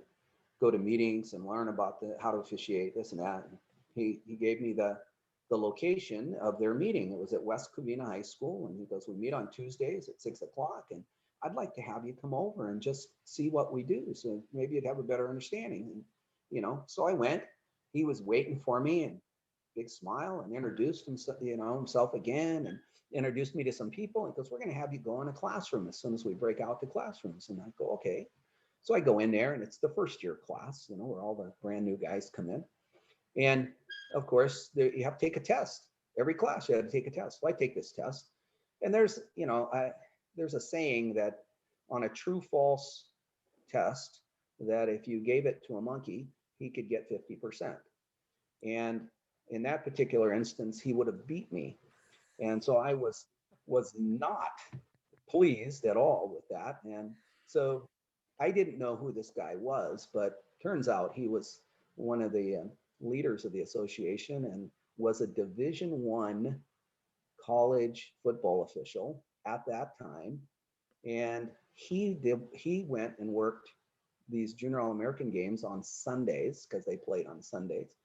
go to meetings and learn about how to officiate this and that. And he gave me the location of their meeting. It was at West Covina High School, and he goes, we meet on Tuesdays at 6:00, and I'd like to have you come over and just see what we do, so maybe you'd have a better understanding. And so I went. He was waiting for me, and big smile, and introduced himself again, and introduced me to some people, and goes, we're going to have you go in a classroom as soon as we break out the classrooms. And I go, okay. So I go in there, and it's the first year class, where all the brand new guys come in. And of course, you have to take a test. Every class, you have to take a test. So I take this test, and there's a saying that on a true false test, that if you gave it to a monkey, he could get 50%. And in that particular instance, he would have beat me. And so I was not pleased at all with that. And so I didn't know who this guy was, but turns out he was one of the leaders of the association and was a Division I college football official at that time. And he went and worked these junior All-American games on Sundays, because they played on Sundays,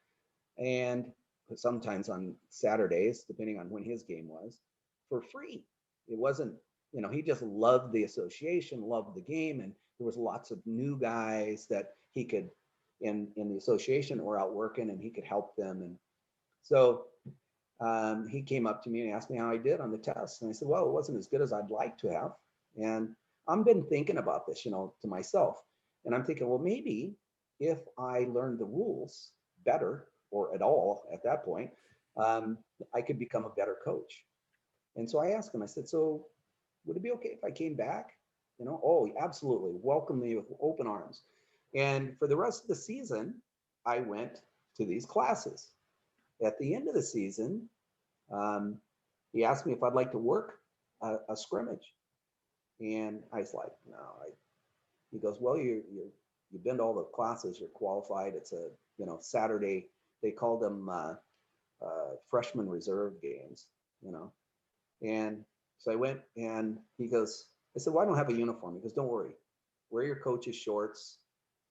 and sometimes on Saturdays, depending on when his game was, for free. It wasn't, he just loved the association, loved the game, and there was lots of new guys that he could, in the association, were out working, and he could help them. And so he came up to me and asked me how I did on the test. And I said, well, it wasn't as good as I'd like to have. And I've been thinking about this, to myself. And I'm thinking, well, maybe if I learned the rules better, or at all at that point, I could become a better coach. And so I asked him, I said, so would it be okay if I came back? Oh, absolutely. Welcome me with open arms. And for the rest of the season, I went to these classes. At the end of the season, he asked me if I'd like to work a scrimmage. And I was like, no. He goes, well, you've been to all the classes, you're qualified. It's a, Saturday, they call them freshman reserve games, And so I went, and he goes, I said, well, I don't have a uniform. He goes, don't worry, wear your coach's shorts,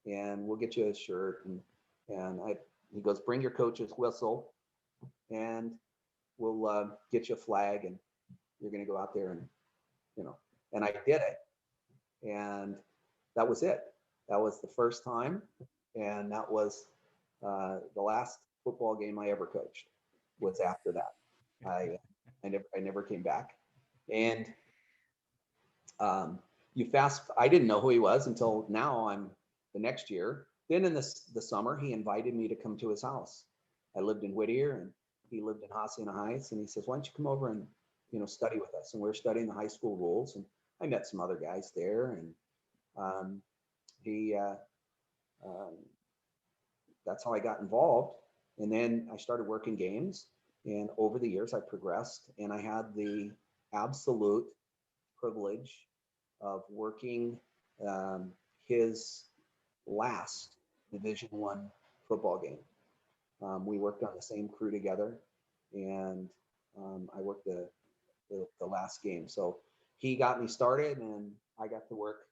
and we'll get you a shirt. He goes, bring your coach's whistle, and we'll get you a flag, and you're going to go out there and, and I did it. And that was it. That was the first time. And that was the last football game I ever coached was after that. I never came back. And I didn't know who he was until now. The next year, then in the summer, he invited me to come to his house. I lived in Whittier and he lived in Hacienda Heights. And he says, why don't you come over and, study with us? And we're studying the high school rules. And I met some other guys there. And he, that's how I got involved. And then I started working games. And over the years, I progressed. And I had the absolute privilege of working his last Division I football game. We worked on the same crew together, and I worked the last game. So he got me started, and I got to work,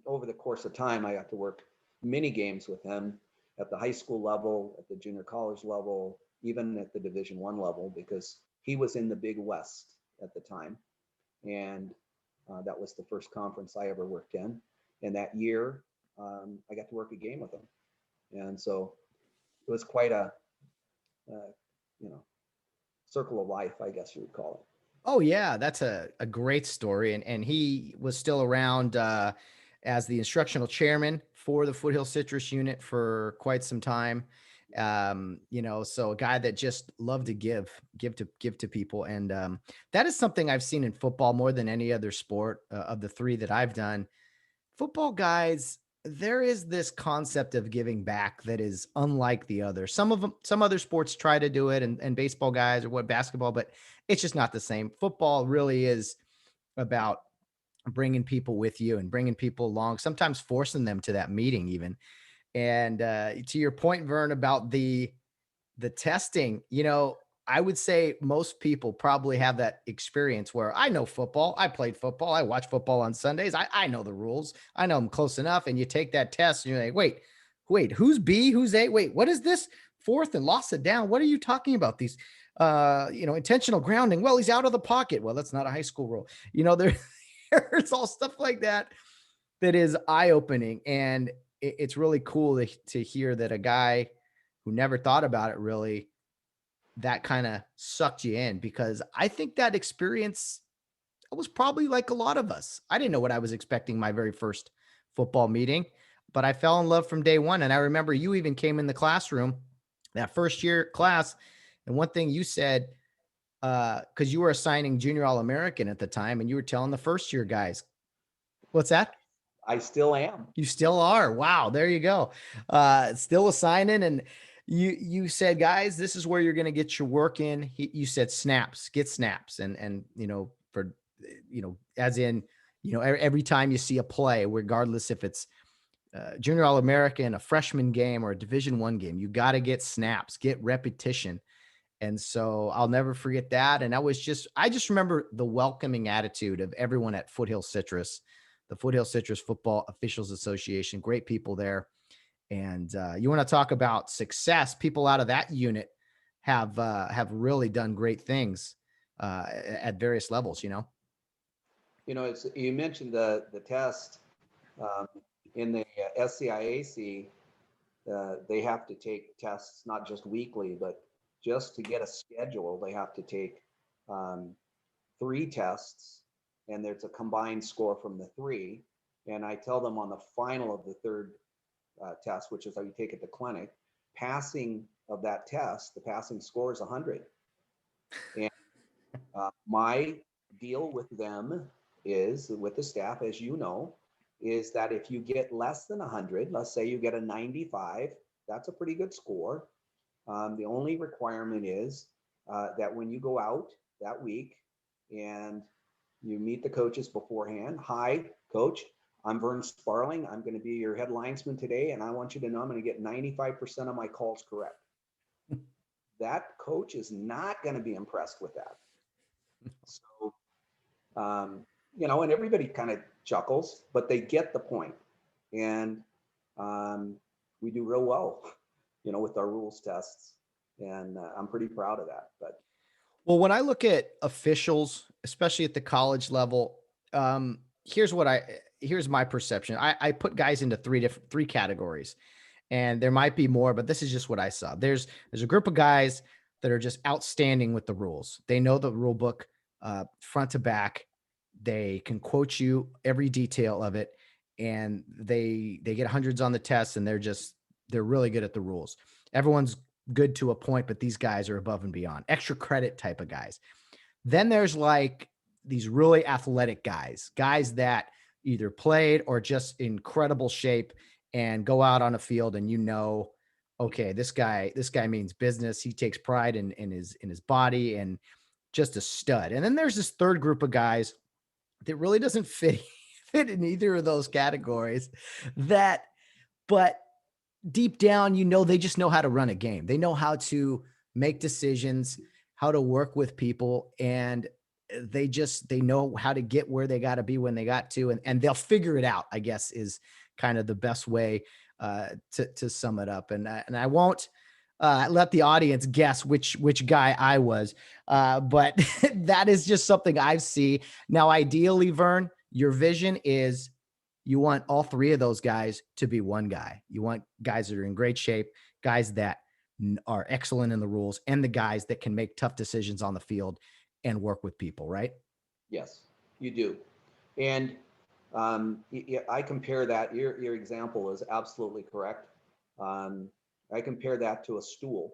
over the course of time, I got to work many games with him at the high school level, at the junior college level, even at the Division I level, because he was in the Big West at the time. And that was the first conference I ever worked in. And that year, I got to work a game with him. And so it was quite a, circle of life, I guess you would call it. Oh yeah, that's a great story. And he was still around as the instructional chairman for the Foothill Citrus unit for quite some time. So a guy that just loved to give to people. And that is something I've seen in football more than any other sport of the three that I've done. Football guys, there is this concept of giving back that is unlike the other. Some other sports try to do it, and baseball guys or basketball, but it's just not the same. Football really is about bringing people with you and bringing people along, sometimes forcing them to that meeting even. And to your point, Vern, about the testing, I would say most people probably have that experience where I know football. I played football. I watch football on Sundays. I know the rules. I know them close enough. And you take that test and you're like, wait, who's B? Who's A? Wait, what is this? Fourth and lost it down. What are you talking about? These, intentional grounding. Well, he's out of the pocket. Well, that's not a high school rule. There's all stuff like that is eye-opening. And it's really cool to hear that a guy who never thought about it really, that kind of sucked you in, because I think that experience was probably like a lot of us. I didn't know what I was expecting my very first football meeting, but I fell in love from day one. And I remember you even came in the classroom that first year class. And one thing you said, because you were assigning junior All-American at the time, and you were telling the first year guys, what's that? I still am. You still are. Wow. There you go. Still assigning. And you said, guys, this is where you're going to get your work in. You said get snaps. And, as in, every time you see a play, regardless if it's junior All-American, a freshman game, or a Division I game, you got to get snaps, get repetition. And so I'll never forget that. And I just remember the welcoming attitude of everyone at Foothill Citrus, the Foothill Citrus Football Officials Association. Great people there. And you want to talk about success? People out of that unit have really done great things at various levels. You mentioned the test in the SCIAC. They have to take tests not just weekly, but just to get a schedule, they have to take 3 tests, and there's a combined score from the 3. And I tell them on the final of the 3rd test, which is how you take at the clinic, passing of that test, the passing score is 100. And my deal with them is, with the staff, as you know, is that if you get less than 100, let's say you get a 95, that's a pretty good score. The only requirement is that when you go out that week and you meet the coaches beforehand, hi, coach, I'm Vern Sparling. I'm going to be your head linesman today, and I want you to know I'm going to get 95% of my calls correct. That coach is not going to be impressed with that. So, and everybody kind of chuckles, but they get the point. And we do real well, with our rules tests. And I'm pretty proud of that. But well, when I look at officials, especially at the college level, here's my perception. I put guys into three categories, and there might be more, but this is just what I saw. There's a group of guys that are just outstanding with the rules. They know the rule book front to back. They can quote you every detail of it. and they get hundreds on the tests, and they're really good at the rules. Everyone's good to a point, but these guys are above and beyond, extra credit type of guys. Then there's like these really athletic guys that either played or just incredible shape and go out on a field and okay, this guy means business. He takes pride in his body and just a stud. And then there's this third group of guys that really doesn't fit in either of those categories but deep down, they just know how to run a game. They know how to make decisions, how to work with people, and they know how to get where they got to be when they got to, and they'll figure it out, I guess, is kind of the best way to sum it up. And I won't let the audience guess which guy I was, but that is just something I see. Now, ideally, Vern, your vision is you want all three of those guys to be one guy. You want guys that are in great shape, guys that are excellent in the rules, and the guys that can make tough decisions on the field and work with people, right? Yes, you do. And I compare that, your example is absolutely correct. I compare that to a stool.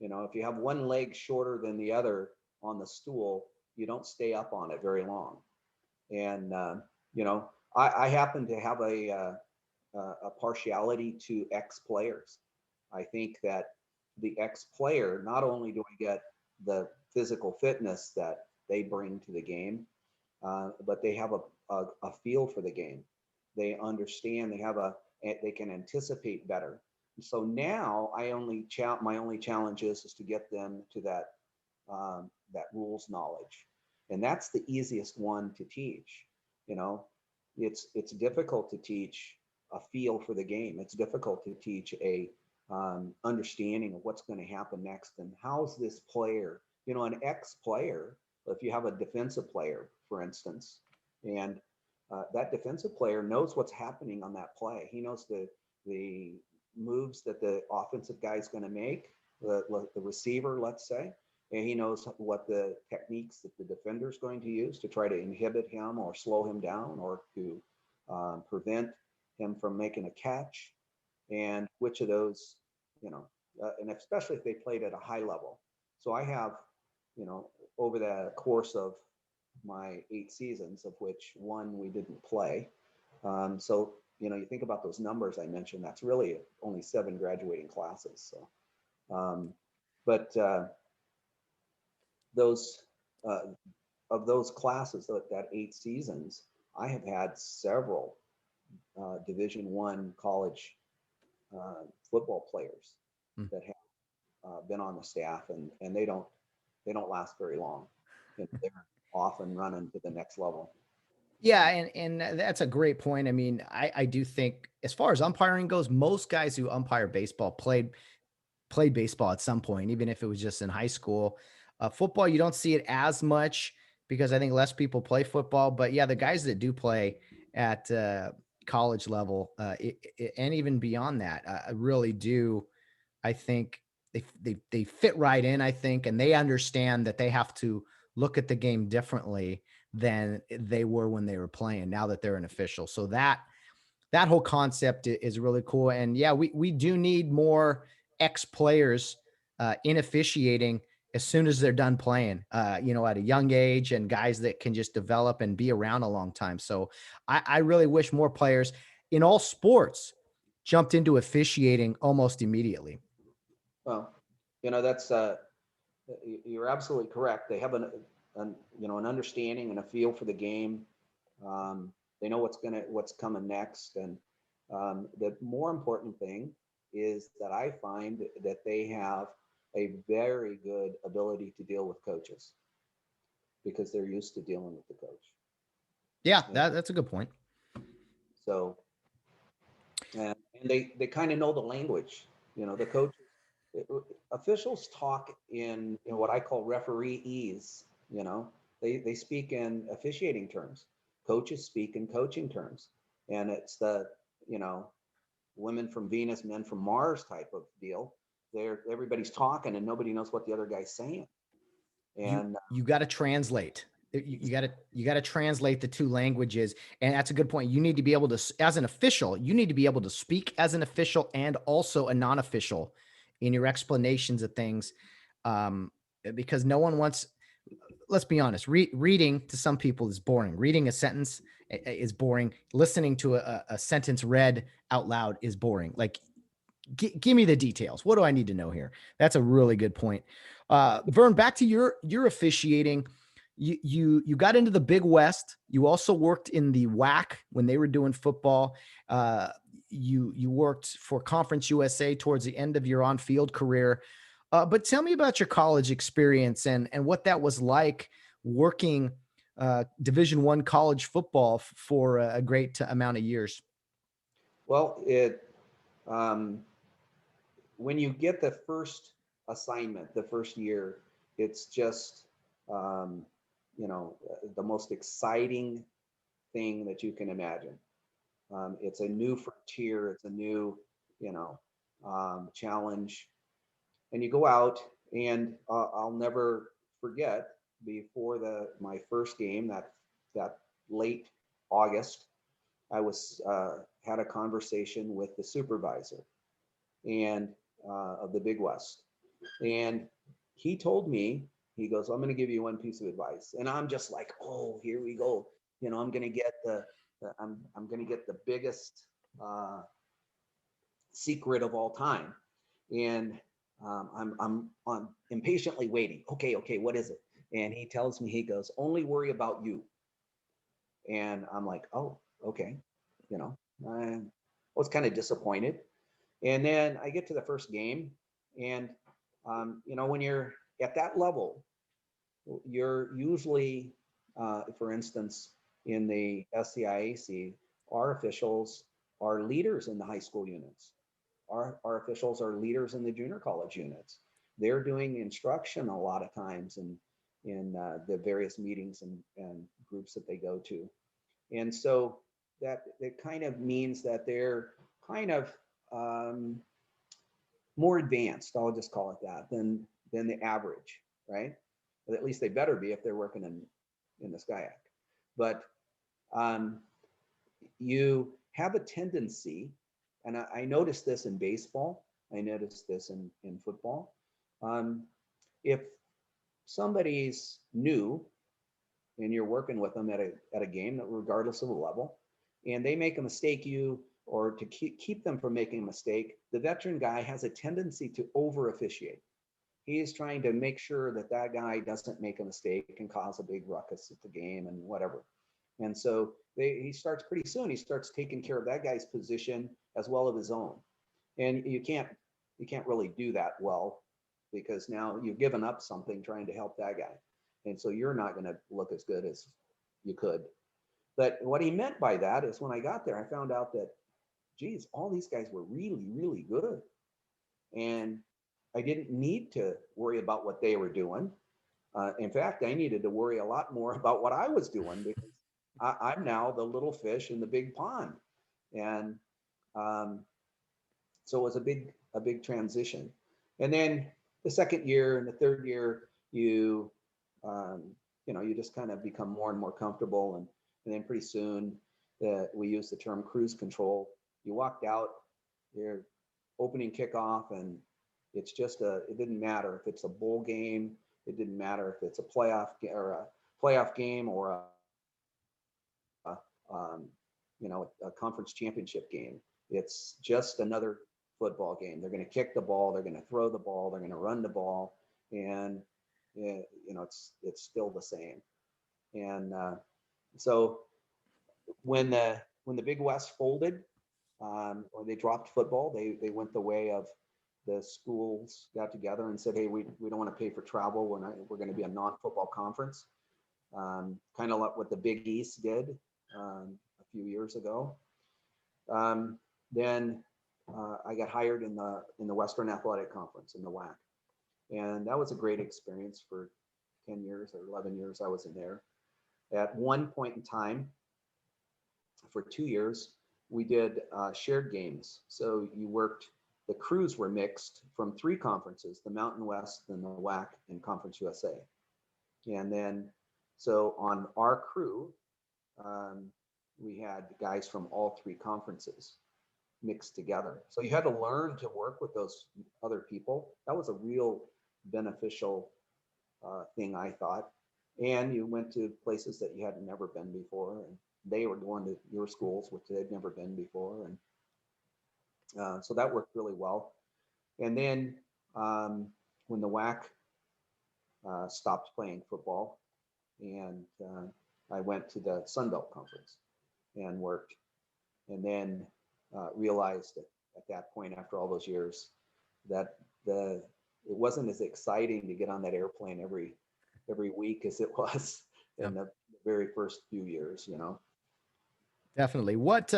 If you have one leg shorter than the other on the stool, you don't stay up on it very long. And, I happen to have a partiality to ex-players. I think that the ex-player, not only do I get the physical fitness that they bring to the game, but they have a feel for the game. They understand. They can anticipate better. So now my only challenge is to get them to that rules knowledge, and that's the easiest one to teach. It's difficult to teach a feel for the game. It's difficult to teach a understanding of what's going to happen next and how's this player. An ex-player. If you have a defensive player, for instance, and that defensive player knows what's happening on that play. He knows the moves that the offensive guy is going to make, the receiver, let's say, and he knows what the techniques that the defender is going to use to try to inhibit him or slow him down or to prevent him from making a catch, and which of those, and especially if they played at a high level. So I have, over the course of my 8 seasons, of which one we didn't play. So, you think about those numbers I mentioned, that's really only 7 graduating classes. So, but those, of those classes, that 8 seasons, I have had several Division I college football players that have been on the staff, and they don't last very long. They're off and running to the next level. Yeah, and that's a great point. I mean, I do think as far as umpiring goes, most guys who umpire baseball played baseball at some point, even if it was just in high school. Football, you don't see it as much because I think less people play football. But yeah, the guys that do play at college level and even beyond that, really do. I think they fit right in. I think, and they understand that they have to look at the game differently than they were when they were playing. Now that they're an official, so that whole concept is really cool. And yeah, we do need more ex players in officiating as soon as they're done playing, at a young age, and guys that can just develop and be around a long time. So I really wish more players in all sports jumped into officiating almost immediately. Well, that's you're absolutely correct. They have an understanding and a feel for the game. They know what's coming next, and the more important thing is that I find that they have a very good ability to deal with coaches because they're used to dealing with the coach. Yeah, that's a good point. So, and they kind of know the language. The coaches, officials talk in what I call refereeese. They speak in officiating terms. Coaches speak in coaching terms, and it's the women from Venus, men from Mars type of deal. Everybody's talking and nobody knows what the other guy's saying. And you got to translate. you got to translate the two languages. And that's a good point. You need to be able to, as an official, you need to be able to speak as an official and also a non-official in your explanations of things. Because no one wants, let's be honest, reading to some people is boring. Reading a sentence is boring. Listening to a sentence read out loud is boring. Like, give me the details. What do I need to know here? That's a really good point. Vern, back to your officiating. You got into the Big West. You also worked in the WAC when they were doing football. You worked for Conference USA towards the end of your on-field career. But tell me about your college experience and what that was like working Division I college football for a great amount of years. Well, when you get the first assignment, the first year, it's just, the most exciting thing that you can imagine. It's a new frontier. It's a new, challenge. And you go out, and I'll never forget, before my first game, that late August, I had a conversation with the supervisor and of the Big West, and he told me, he goes, "I'm going to give you one piece of advice," and I'm just like, "Oh, here we go." I'm going to get I'm going to get the biggest secret of all time, and I'm impatiently waiting. Okay, what is it? And he tells me, he goes, "Only worry about you." And I'm like, "Oh, okay." I was kind of disappointed. And then I get to the first game, and when you're at that level, you're usually, for instance, in the SCIAC, our officials are leaders in the high school units. Our officials are leaders in the junior college units. They're doing instruction a lot of times in the various meetings and groups that they go to. And so that kind of means that they're kind of more advanced, I'll just call it that, than the average, right? But at least they better be if they're working in the SCIAC. But you have a tendency, and I noticed this in baseball, I noticed this in football. If somebody's new and you're working with them at a game, regardless of the level, and they make a mistake, or to keep them from making a mistake, the veteran guy has a tendency to over officiate. He is trying to make sure that guy doesn't make a mistake and cause a big ruckus at the game and whatever. And so he starts pretty soon. He starts taking care of that guy's position as well as his own. And you can't really do that well, because now you've given up something trying to help that guy. And so you're not going to look as good as you could. But what he meant by that is, when I got there, I found out that, geez, all these guys were really, really good. And I didn't need to worry about what they were doing. In fact, I needed to worry a lot more about what I was doing, because I'm now the little fish in the big pond. And so it was a big transition. And then the second year and the third year, you just kind of become more and more comfortable. And then pretty soon, we use the term cruise control. You walked out, you're opening kickoff, and it's just it didn't matter if it's a bowl game. It didn't matter if it's a playoff game or a conference championship game. It's just another football game. They're going to kick the ball. They're going to throw the ball. They're going to run the ball, and it's still the same. And so when the Big West folded, or they dropped football, they went the way of the schools got together and said, "Hey, we don't want to pay for travel. We're going to be a non-football conference," kind of like what the Big East did a few years ago. Then I got hired in the Western Athletic Conference, in the WAC, and that was a great experience for 10 years or 11 years I was in there. At one point in time, for 2 years, we did shared games. So the crews were mixed from 3 conferences: the Mountain West, then the WAC, and Conference USA. And then So on our crew, we had guys from all three conferences mixed together. So you had to learn to work with those other people. That was a real beneficial thing, I thought. And you went to places that you had never been before, and they were going to your schools, which they'd never been before. And so that worked really well. And then when the WAC stopped playing football, and I went to the Sun Belt Conference and worked, and then realized at that point, after all those years, that it wasn't as exciting to get on that airplane every week as it was in the very first few years, you know. Definitely. What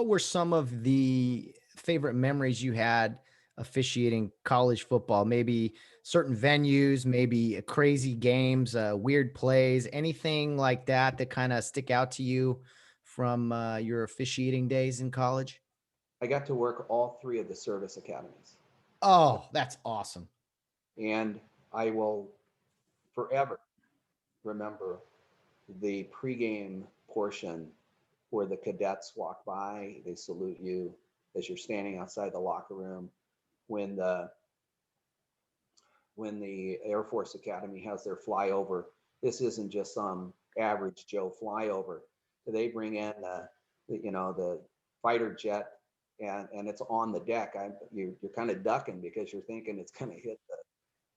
were some of the favorite memories you had officiating college football? Maybe certain venues, maybe crazy games, weird plays, anything like that that kind of stick out to you from your officiating days in college? I got to work all three of the service academies, Oh, that's awesome. and I will forever remember the pregame portion where the cadets walk by, they salute you as you're standing outside the locker room. When the Air Force Academy has their flyover, this isn't just some average Joe flyover. They bring in the fighter jet, and it's on the deck. You're kind of ducking because you're thinking it's going to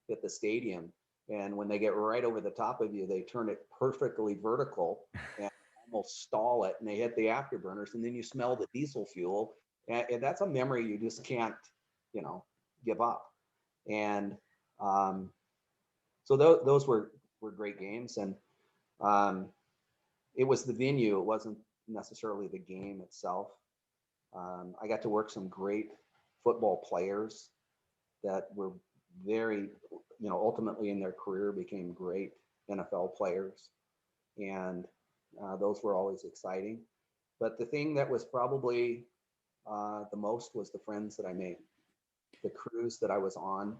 hit the stadium. And when they get right over the top of you, they turn it perfectly vertical and almost stall it, and they hit the afterburners, and then you smell the diesel fuel, and that's a memory you just can't, give up. And so those were great games, and it was the venue. It wasn't necessarily the game itself. I got to work some great football players that were very, ultimately in their career became great NFL players, and those were always exciting. But the thing that was probably the most was the friends that I made. The crews that I was on,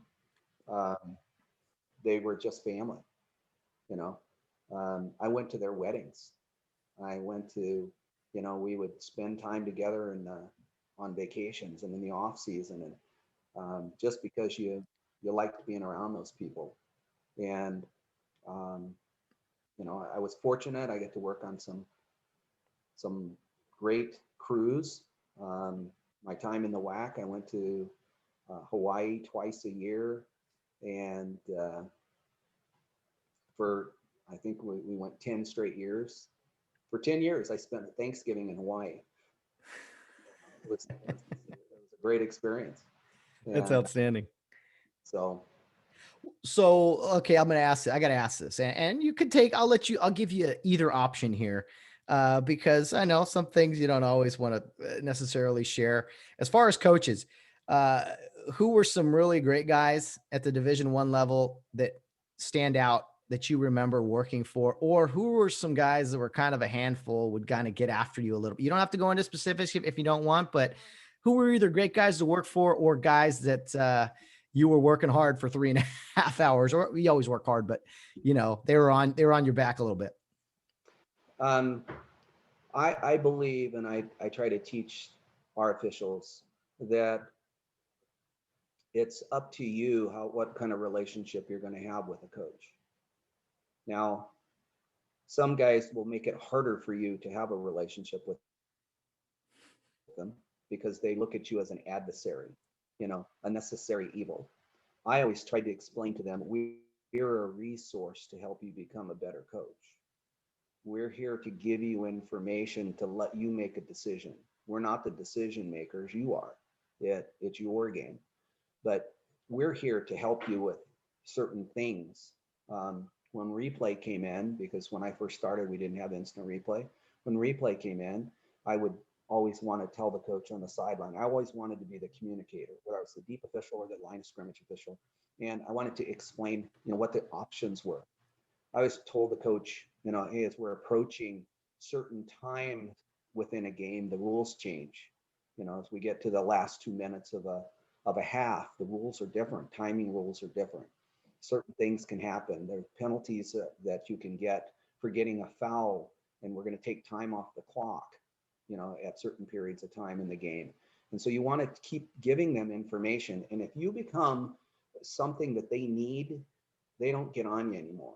they were just family. you know. I went to their weddings. I went to, we would spend time together on vacations and in the off season, and just because you liked being around those people. And um, I was fortunate. I get to work on some great crews. My time in the WAC, I went to Hawaii twice a year, and for I think we went 10 straight years. For 10 years, I spent Thanksgiving in Hawaii. It was a great experience. That's And outstanding. so, So, okay, I got to ask this, and you could I'll give you either option here, because I know some things you don't always want to necessarily share. As far as coaches, uh, who were some really great guys at the Division I level that stand out that you remember working for, or who were some guys that were kind of a handful, would kind of get after you a little bit? You don't have to go into specifics if you don't want, but who were either great guys to work for or guys that, you were working hard for 3.5 hours, or we always work hard, but they were on your back a little bit. um, I believe, and I try to teach our officials that it's up to you what kind of relationship you're going to have with a coach. Now, some guys will make it harder for you to have a relationship with them because they look at you as an adversary, a necessary evil. I always tried to explain to them, we're a resource to help you become a better coach. We're here to give you information to let you make a decision. We're not the decision makers, you are. It's your game. But we're here to help you with certain things. When replay came in, because when I first started, we didn't have instant replay. When replay came in, I would always want to tell the coach on the sideline. I always wanted to be the communicator, whether I was the deep official or the line of scrimmage official. And I wanted to explain, what the options were. I always told the coach, hey, as we're approaching certain time within a game, the rules change. As we get to the last 2 minutes of a half, the rules are different. Timing rules are different. Certain things can happen. There are penalties that you can get for getting a foul, and we're going to take time off the clock, at certain periods of time in the game. And so you want to keep giving them information. And if you become something that they need, they don't get on you anymore.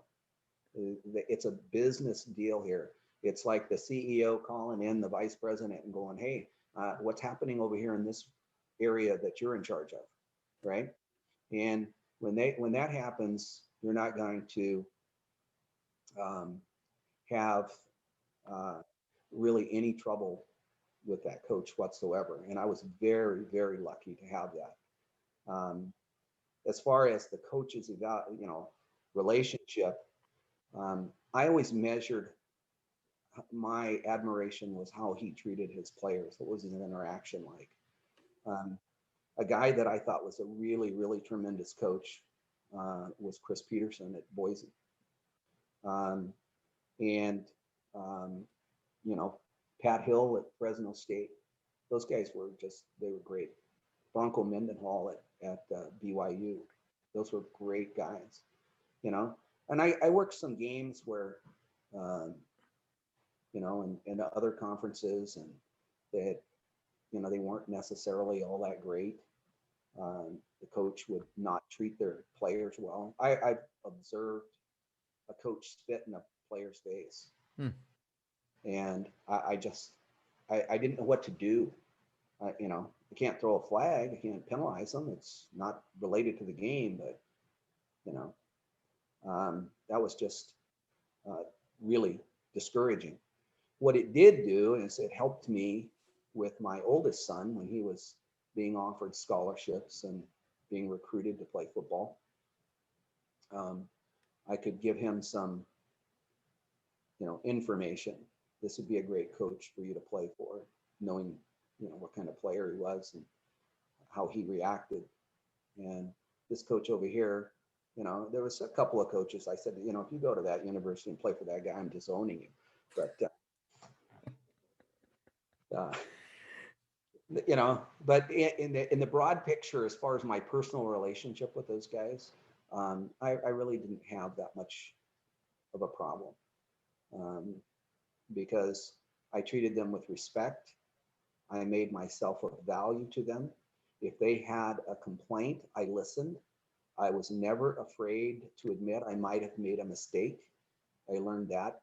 It's a business deal here. It's like the CEO calling in the vice president and going, hey, what's happening over here in this area that you're in charge of, right? And when that happens, you're not going to have really any trouble with that coach whatsoever. And I was very, very lucky to have that. As far as the coach's relationship, I always measured my admiration was how he treated his players. What was his interaction like? A guy that I thought was a really, really tremendous coach was Chris Peterson at Boise. Pat Hill at Fresno State. Those guys they were great. Bronco Mendenhall at BYU. Those were great guys, And I worked some games where, in other conferences, and that, they weren't necessarily all that great. The coach would not treat their players well. I've observed a coach spit in a player's face. And I didn't know what to do. I can't throw a flag. I can't penalize them. It's not related to the game, but, that was just really discouraging. What it did do is it helped me with my oldest son when he was being offered scholarships and being recruited to play football. I could give him some, information. This would be a great coach for you to play for, knowing, what kind of player he was and how he reacted. And this coach over here, there was a couple of coaches. I said, if you go to that university and play for that guy, I'm disowning you. But, but in the broad picture, as far as my personal relationship with those guys, I really didn't have that much of a problem. Because I treated them with respect. I made myself of value to them. If they had a complaint, I listened. I was never afraid to admit I might have made a mistake. I learned that,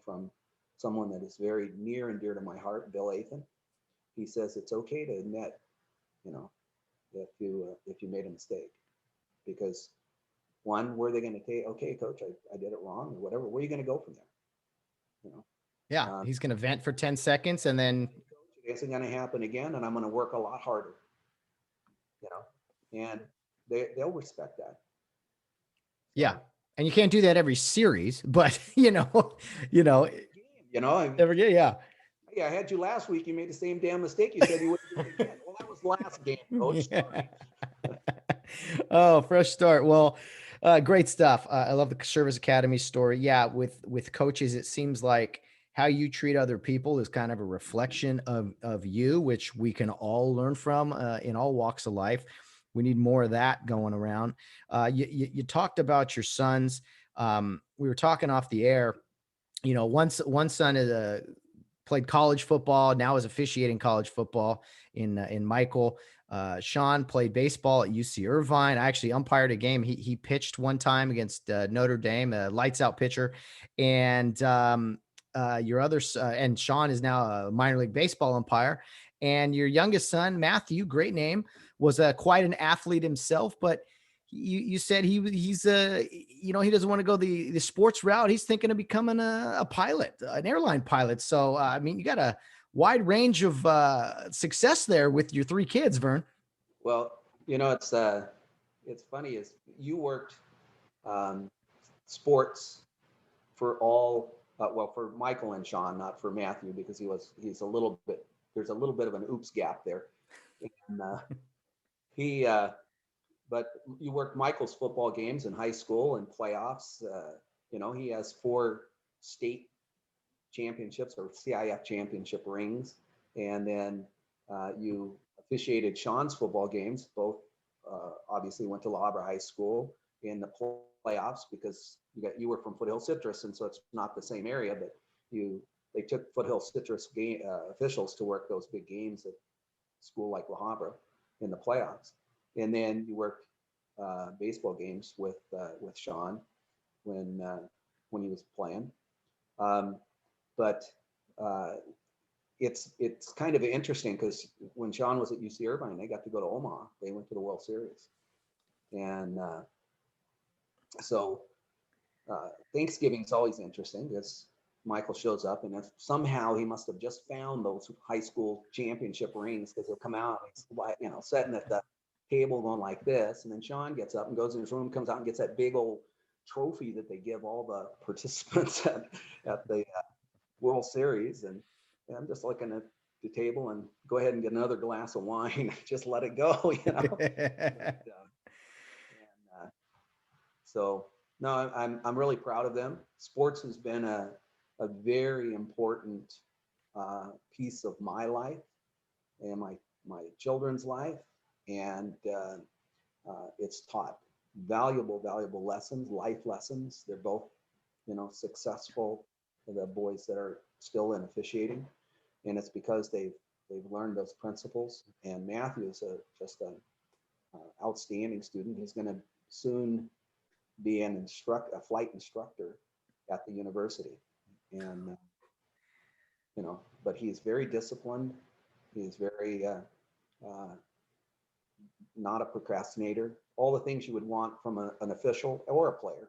from someone that is very near and dear to my heart, Bill Athan. He says it's okay to admit, if you made a mistake, because one, where are they going to take? Okay, coach, I did it wrong or whatever. Where are you going to go from there? Yeah, he's going to vent for 10 seconds and then it isn't going to happen again, and I'm going to work a lot harder. And they'll respect that. Yeah, and you can't do that every series, but yeah. Hey, I had you last week. You made the same damn mistake. You said you wouldn't do it again. Well, that was last game, coach. Sorry. Oh, fresh start. Well, great stuff. I love the Service Academy story. Yeah, with coaches, it seems like how you treat other people is kind of a reflection of you, which we can all learn from in all walks of life. We need more of that going around. You talked about your sons. We were talking off the air. One son is played college football, now is officiating college football in Michael. Sean played baseball at UC Irvine. I actually umpired a game. He pitched one time against Notre Dame, a lights out pitcher. And your other and Sean is now a minor league baseball umpire. And your youngest son, Matthew, great name, was quite an athlete himself, but you said he's he doesn't want to go the sports route. He's thinking of becoming a pilot, an airline pilot. So, you got a wide range of success there with your three kids, Vern. Well, it's funny is you worked sports for all, for Michael and Sean, not for Matthew, because there's a little bit of an oops gap there. And, but you worked Michael's football games in high school and playoffs. He has 4 state championships or CIAC championship rings. And then you officiated Sean's football games. Both obviously went to La Habra High School. in the playoffs because you were from Foothill Citrus, and so it's not the same area, but they took Foothill Citrus officials to work those big games at school like La Habra in the playoffs, and then you worked baseball games with Sean when he was playing. But it's kind of interesting because when Sean was at UC Irvine, they got to go to Omaha. They went to the World Series, and so Thanksgiving's always interesting because Michael shows up, and if somehow he must have just found those high school championship rings because he'll come out, and he's, sitting at the table going like this, and then Sean gets up and goes in his room, comes out and gets that big old trophy that they give all the participants at the World Series, and I'm just looking at the table and go ahead and get another glass of wine, just let it go, So no, I'm really proud of them. Sports has been a very important piece of my life and my children's life, and it's taught valuable lessons, life lessons. They're both successful, the boys that are still in officiating, and it's because they've learned those principles. And Matthew is just an outstanding student. He's going to soon be a flight instructor at the university, and but he's very disciplined. He's very not a procrastinator. All the things you would want from an official or a player,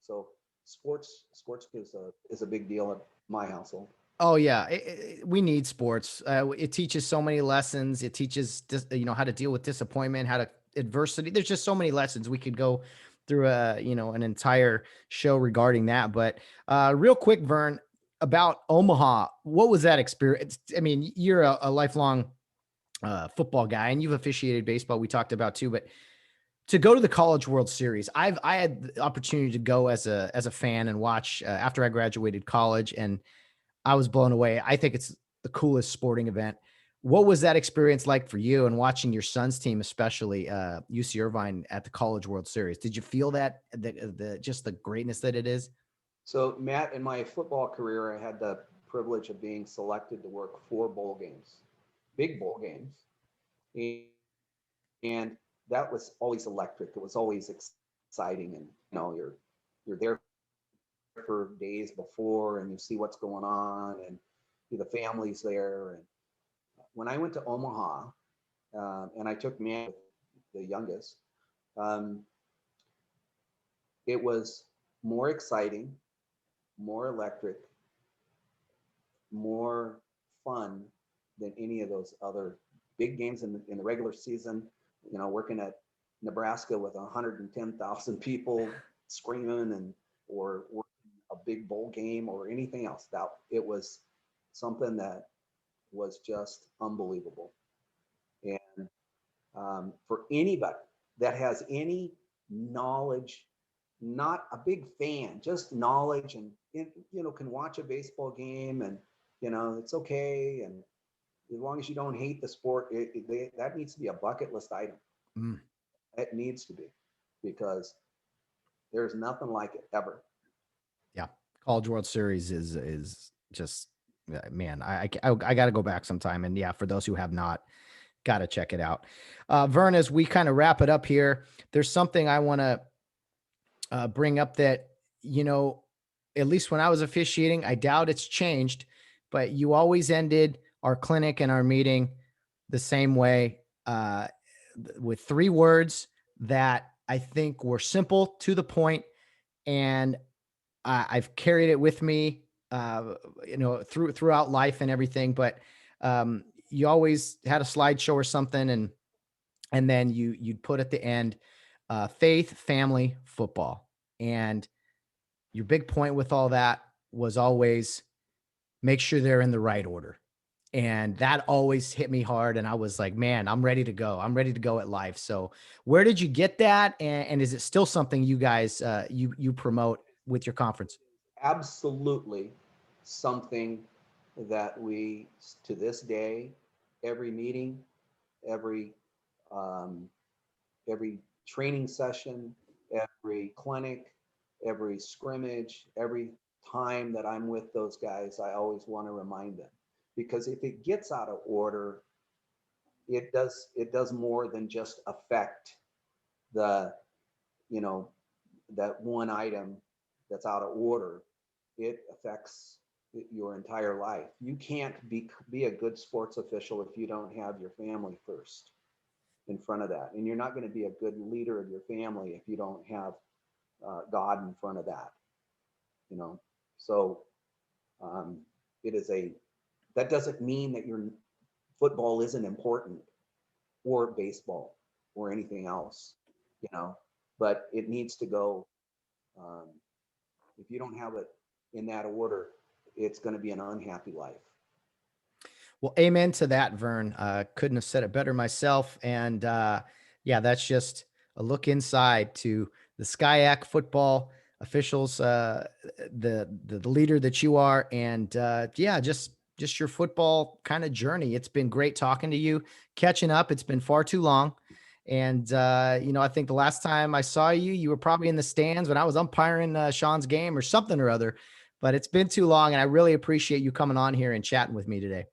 So sports is a big deal at my household. Oh yeah, we need sports. It teaches so many lessons. It teaches how to deal with disappointment, how to adversity. There's just so many lessons. We could go through an entire show regarding that. But real quick, Vern, about Omaha, what was that experience? I mean, you're a lifelong football guy, and you've officiated baseball. We talked about too, but to go to the College World Series, I had the opportunity to go as a fan and watch after I graduated college, and I was blown away. I think it's the coolest sporting event. What was that experience like for you, and watching your son's team, especially UC Irvine, at the College World Series? Did you feel that just the greatness that it is? So Matt, in my football career, I had the privilege of being selected to work 4 bowl games, big bowl games, and that was always electric. It was always exciting, and you're there for days before, and you see what's going on, and the family's there. And when I went to Omaha, and I took Matt, the youngest, it was more exciting, more electric, more fun than any of those other big games in the regular season. Working at Nebraska with 110,000 people screaming, or a big bowl game or anything else. That it was something that was just unbelievable. And for anybody that has any knowledge, not a big fan, just knowledge, and can watch a baseball game, and it's okay, and as long as you don't hate the sport, that needs to be a bucket list item. It needs to be, because there's nothing like it ever. Yeah, College World Series is just, man. I got to go back sometime, and yeah, for those who have not, got to check it out. Vern, as we kind of wrap it up here, there's something I want to bring up that, at least when I was officiating, I doubt it's changed, but you always ended our clinic and our meeting the same way, with 3 words that I think were simple, to the point, and I've carried it with me, throughout life and everything. But you always had a slideshow or something, and then you'd put at the end, faith, family, football. And your big point with all that was always make sure they're in the right order. And that always hit me hard. And I was like, man, I'm ready to go. I'm ready to go at life. So where did you get that? And is it still something you guys, you promote with your conference? Absolutely something that we, to this day, every meeting, every training session, every clinic, every scrimmage, every time that I'm with those guys, I always want to remind them, because if it gets out of order, it does more than just affect the, you know, that one item that's out of order. It affects your entire life. You can't be a good sports official if you don't have your family first in front of that, and you're not going to be a good leader of your family if you don't have God in front of that. You know, so um, it is a that doesn't mean that your football isn't important, or baseball, or anything else. You know, but it needs to go. Um, if you don't have it in that order, it's going to be an unhappy life. Well, amen to that, Vern. Couldn't have said it better myself. And yeah, that's just a look inside to the SCIAC football officials, the leader that you are, and yeah, just your football kind of journey. It's been great talking to you, catching up. It's been far too long. And I think the last time I saw you, you were probably in the stands when I was umpiring Sean's game or something or other. But it's been too long, and I really appreciate you coming on here and chatting with me today.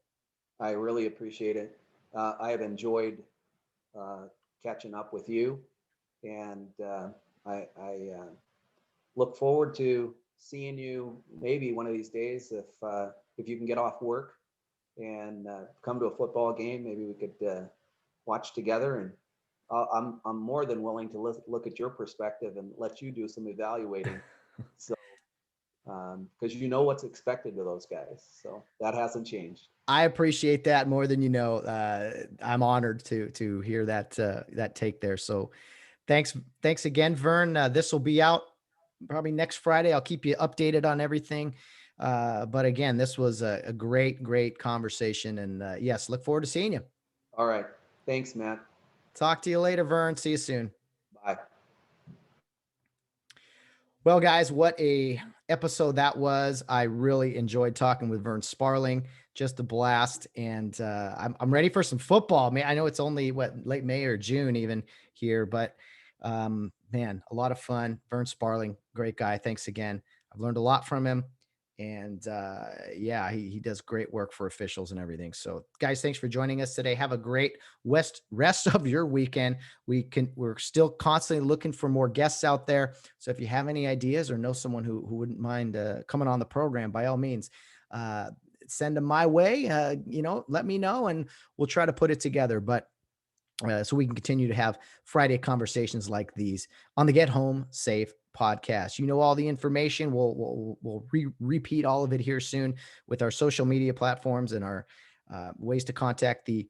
I really appreciate it. I have enjoyed uh, catching up with you, and I look forward to seeing you maybe one of these days, if you can get off work and come to a football game. Maybe we could watch together, and I'm more than willing to look at your perspective and let you do some evaluating. So because you know what's expected of those guys, so that hasn't changed. I appreciate that more than you know. I'm honored to hear that that take there. So thanks again, Vern. This will be out probably next Friday. I'll keep you updated on everything. But again, this was a great conversation, and yes, look forward to seeing you. All right, thanks, Matt. Talk to you later, Vern. See you soon. Bye. Well, guys, what a episode that was. I really enjoyed talking with Vern Sparling. Just a blast. And I'm ready for some football. Man, I know it's only late May or June even here, but man, a lot of fun. Vern Sparling, great guy. Thanks again. I've learned a lot from him. And yeah, he does great work for officials and everything. So guys, thanks for joining us today. Have a great rest of your weekend. We're still constantly looking for more guests out there. So if you have any ideas or know someone who wouldn't mind coming on the program, by all means, send them my way. Let me know and we'll try to put it together. But so we can continue to have Friday conversations like these on the Get Home Safe podcast. You know all the information. We'll repeat all of it here soon with our social media platforms and our ways to contact the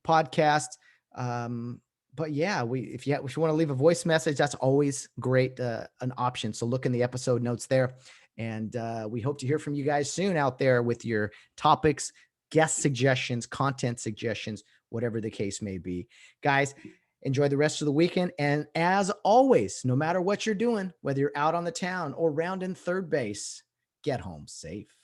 podcast. But yeah, if you want to leave a voice message, that's always great, an option. So look in the episode notes there, and we hope to hear from you guys soon out there with your topics, guest suggestions, content suggestions, whatever the case may be. Guys, enjoy the rest of the weekend. And as always, no matter what you're doing, whether you're out on the town or rounding third base, get home safe.